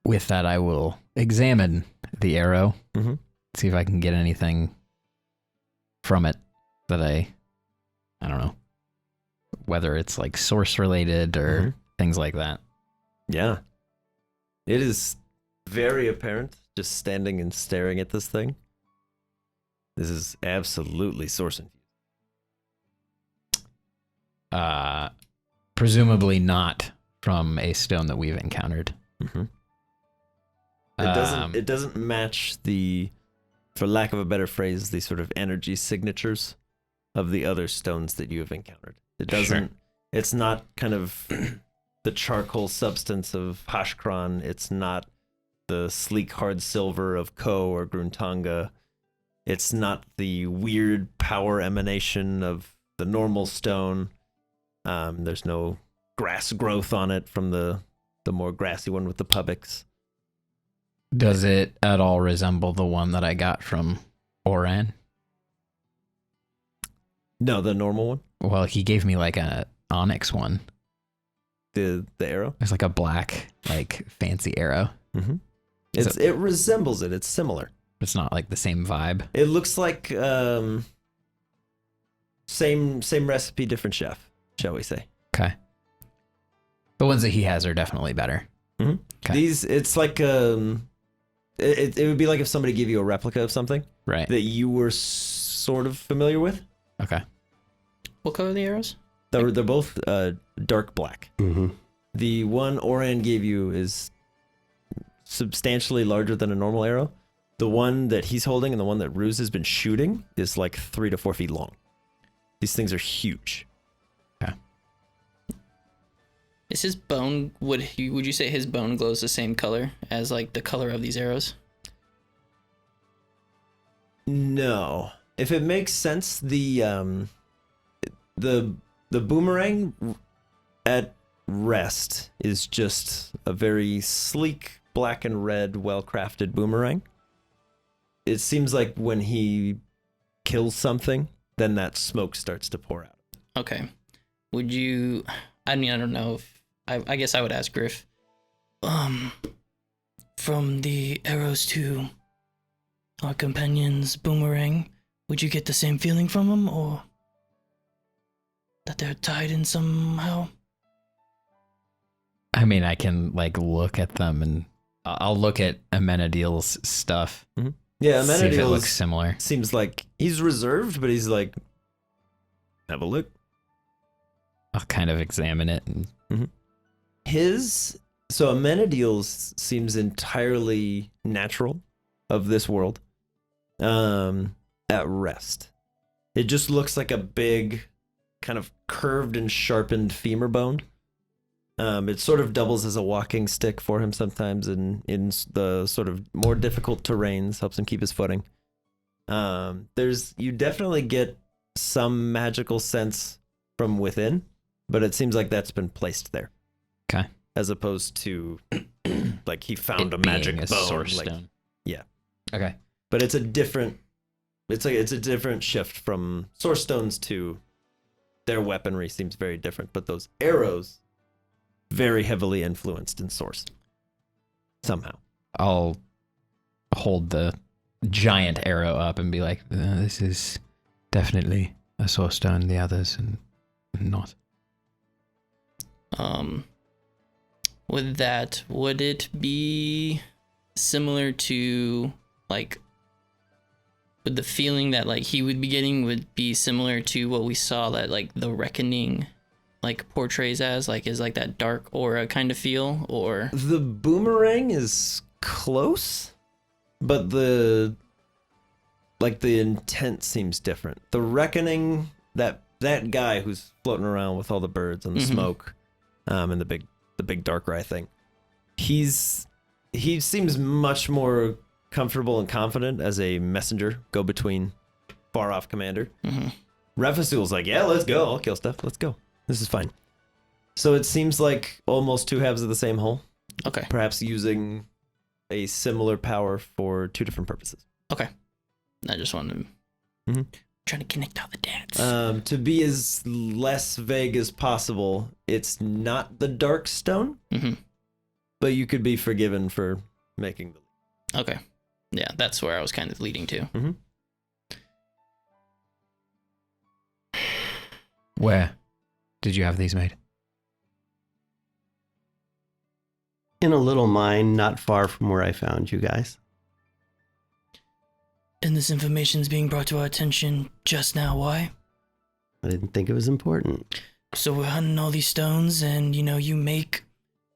With that, I will examine the arrow, Mm-hmm. see if I can get anything from it that I don't know, whether it's like source related or things like that. Yeah. It is very apparent just standing and staring at this thing. This is absolutely source infused. Presumably not from a stone that we've encountered. Mm-hmm. It doesn't match the, for lack of a better phrase, the sort of energy signatures of the other stones that you have encountered. It doesn't. Sure. It's not kind of the charcoal substance of Hashkron. It's not the sleek hard silver of Ko or Gruntanga. It's not the weird power emanation of the normal stone. There's no grass growth on it from the more grassy one with the pubics. Does it at all resemble the one that I got from Oran? No, the normal one. Well, he gave me like a onyx one. The arrow. It's like a black, like fancy arrow. Mm-hmm. Is It resembles it. It's similar. It's not like the same vibe. It looks like same recipe, different chef, shall we say? Okay. The ones that he has are definitely better. Mm-hmm. Okay. These, it's like it would be like if somebody gave you a replica of something Right. that you were sort of familiar with. Okay. What color are the arrows? They're both dark black. Mm-hmm. The one Oran gave you is substantially larger than a normal arrow. The one that he's holding and the one that Ruse has been shooting is like 3 to 4 feet long. These things are huge. Is his bone, would you say his bone glows the same color as like the color of these arrows? No. If it makes sense, the boomerang at rest is just a very sleek black and red, well-crafted boomerang. It seems like when he kills something, then that smoke starts to pour out. Okay. Would you? I mean, I don't know if I guess I would ask Griff. From the arrows to our companion's boomerang, would you get the same feeling from them, or that they're tied in somehow? I mean, I can like look at them, and I'll look at Amenadiel's stuff. Yeah, See if it Amenadiel looks similar. seems like he's reserved, but he's like, have a look. I'll kind of examine it. And So Amenadiel's seems entirely natural, of this world, at rest. It just looks like a big, kind of curved and sharpened femur bone. It sort of doubles as a walking stick for him sometimes in the sort of more difficult terrains, helps him keep his footing. You definitely get some magical sense from within, but it seems like that's been placed there. Okay. As opposed to like he found It a magic being a bone. source like, stone. yeah. Okay. But it's a different shift from source stones to their weaponry seems very different, but those arrows very heavily influenced in source. Somehow. I'll hold the giant arrow up and be like, this is definitely a source stone, the others and not. With that, would it be similar to, like, would the feeling that, like, he would be getting would be similar to what we saw that, like, the Reckoning, like, portrays as, like, is, like, that dark aura kind of feel, or? The boomerang is close, but the intent seems different. The Reckoning, that guy who's floating around with all the birds and the smoke, and the big dark eye thing, he seems much more comfortable and confident as a messenger, go between far off commander. Refusul's like, yeah, let's go. I'll kill stuff. Let's go. This is fine. So it seems like almost two halves of the same whole. Okay. Perhaps using a similar power for two different purposes. Okay. I just wanted to trying to connect all the dots. To be as less vague as possible, it's not the dark stone, but you could be forgiven for making the. Okay. Yeah, that's where I was kind of leading to. Where did you have these made? In a little mine not far from where I found you guys. And this information is being brought to our attention just now. Why? I didn't think it was important. So we're hunting all these stones, and, you know, you make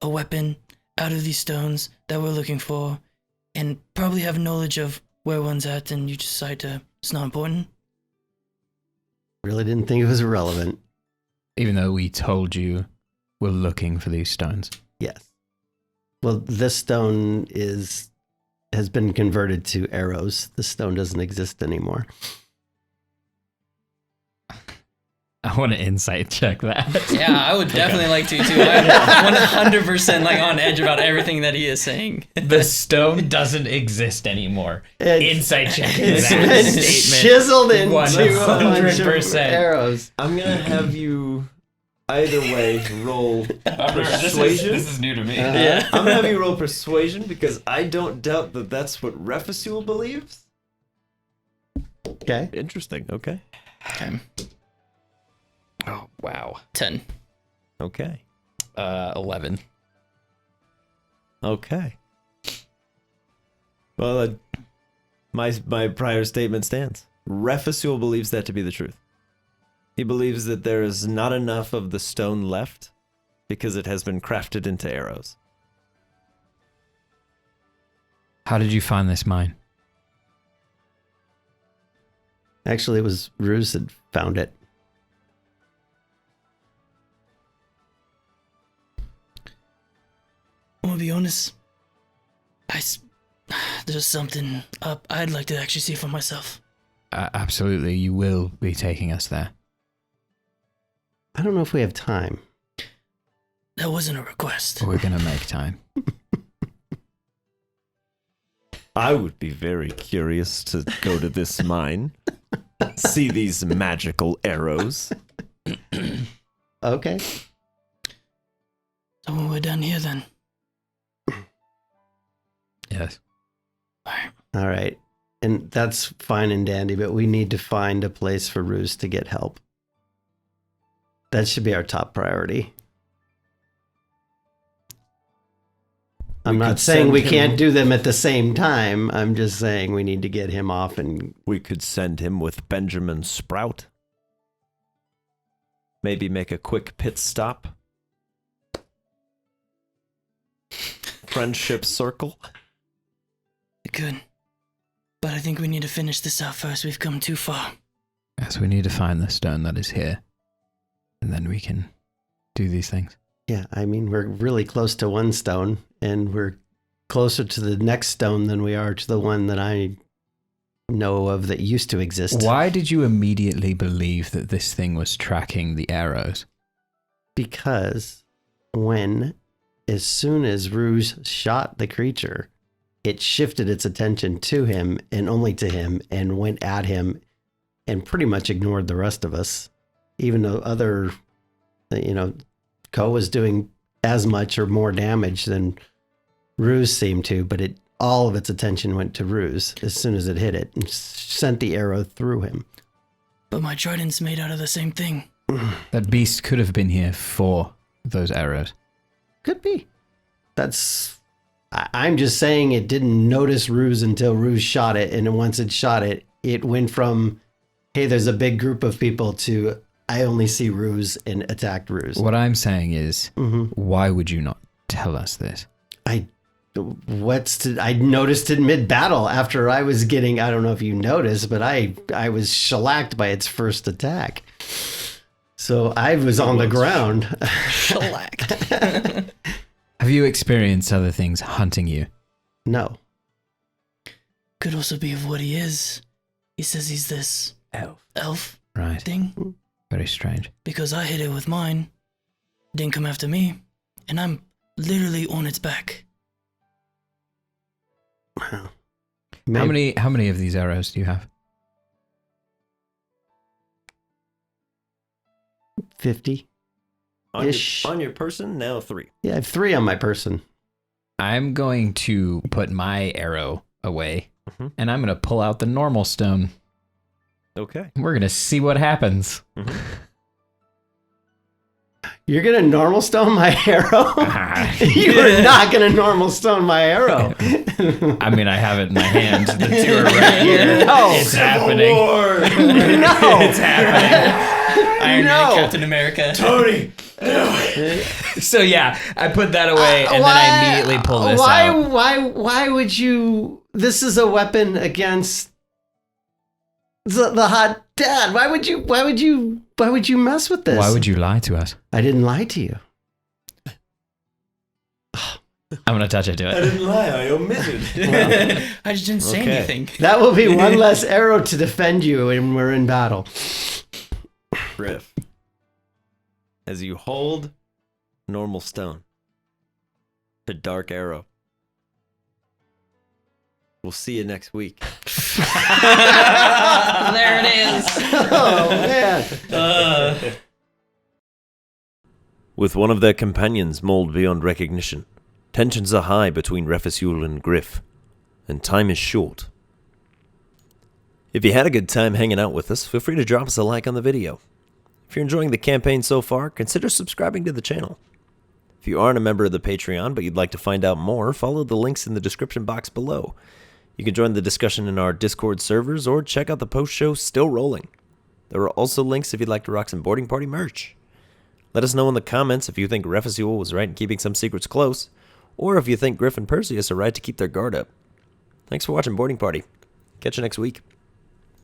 a weapon out of these stones that we're looking for, and probably have knowledge of where one's at, and you decide to, it's not important? Really didn't think it was relevant. Even though we told you we're looking for these stones. Yes. Well, this stone has been converted to arrows. The stone doesn't exist anymore. I want to insight check that. Yeah, I would definitely like to, too. I'm 100% like on edge about everything that he is saying. The stone doesn't exist anymore. Insight check. It's That been statement. chiseled into a bunch of 100%. arrows. I'm gonna have you either way roll persuasion. This is new to me. Yeah. I'm gonna have you roll persuasion because I don't doubt that that's what Refusul believes. Okay. Interesting. Okay. Okay. Oh, wow. 10. Okay. 11. Okay. Well, my prior statement stands. Refusul believes that to be the truth. He believes that there is not enough of the stone left because it has been crafted into arrows. How did you find this mine? Actually, it was Ruse that found it. I'm gonna be honest. There's something up I'd like to actually see for myself. Absolutely, you will be taking us there. I don't know if we have time. That wasn't a request. We're going to make time. I would be very curious to go to this mine. see these magical arrows. Okay. So we're done here then. Yes. All right. And that's fine and dandy, but we need to find a place for Ruse to get help. That should be our top priority. I'm not saying we can't do them at the same time. I'm just saying we need to get him off and... We could send him with Benjamin Sprout. Maybe make a quick pit stop. Friendship circle. Good. But I think we need to finish this out first. We've come too far. Yes, we need to find the stone that is here. And then we can do these things. Yeah, I mean, we're really close to one stone, and we're closer to the next stone than we are to the one that I know of that used to exist. Why did you immediately believe that this thing was tracking the arrows? Because as soon as Ruse shot the creature, it shifted its attention to him and only to him and went at him and pretty much ignored the rest of us, even though other, Ko was doing as much or more damage than Ruse seemed to, but all of its attention went to Ruse as soon as it hit it and sent the arrow through him. But my trident's made out of the same thing. That beast could have been here for those arrows. Could be. I'm just saying it didn't notice Ruse until Ruse shot it, and then once it shot it, it went from, hey, there's a big group of people to, I only see Ruse and attacked Ruse. What I'm saying is, why would you not tell us this? I noticed it mid-battle after I was getting, I don't know if you noticed, but I was shellacked by its first attack. So I was on the ground. Shellacked. Have you experienced other things hunting you? No. Could also be of what he is. He says he's this elf Right. thing. Very strange. Because I hit it with mine. Didn't come after me. And I'm literally on its back. Wow. How many of these arrows do you have? 50. On your person, now 3. Yeah, I have 3 on my person. I'm going to put my arrow away, and I'm going to pull out the normal stone. Okay. We're going to see what happens. You're going to normal stone my arrow? You are not going to normal stone my arrow. I mean, I have it in my hand. The 2 are right here. No. It's happening. No. It's happening. Iron Man, Captain America. Tony! So yeah, I put that away, and then I immediately pull this out. Why would you... This is a weapon against the hot dad. Why would you mess with this? Why would you lie to us? I didn't lie to you. I'm gonna touch it to I it. didn't lie, I omitted. I just didn't say Okay. anything. That will be one less arrow to defend you when we're in battle. Griff. As you hold normal stone, the dark arrow. We'll see you next week. There it is. Oh, man. With one of their companions mauled beyond recognition, tensions are high between Refusul and Griff, and time is short. If you had a good time hanging out with us, feel free to drop us a like on the video. If you're enjoying the campaign so far, consider subscribing to the channel. If you aren't a member of the Patreon but you'd like to find out more, follow the links in the description box below. You can join the discussion in our Discord servers or check out the post-show Still Rolling. There are also links if you'd like to rock some Boarding Party merch. Let us know in the comments if you think Refusul was right in keeping some secrets close, or if you think Griff and Perseus are right to keep their guard up. Thanks for watching Boarding Party. Catch you next week.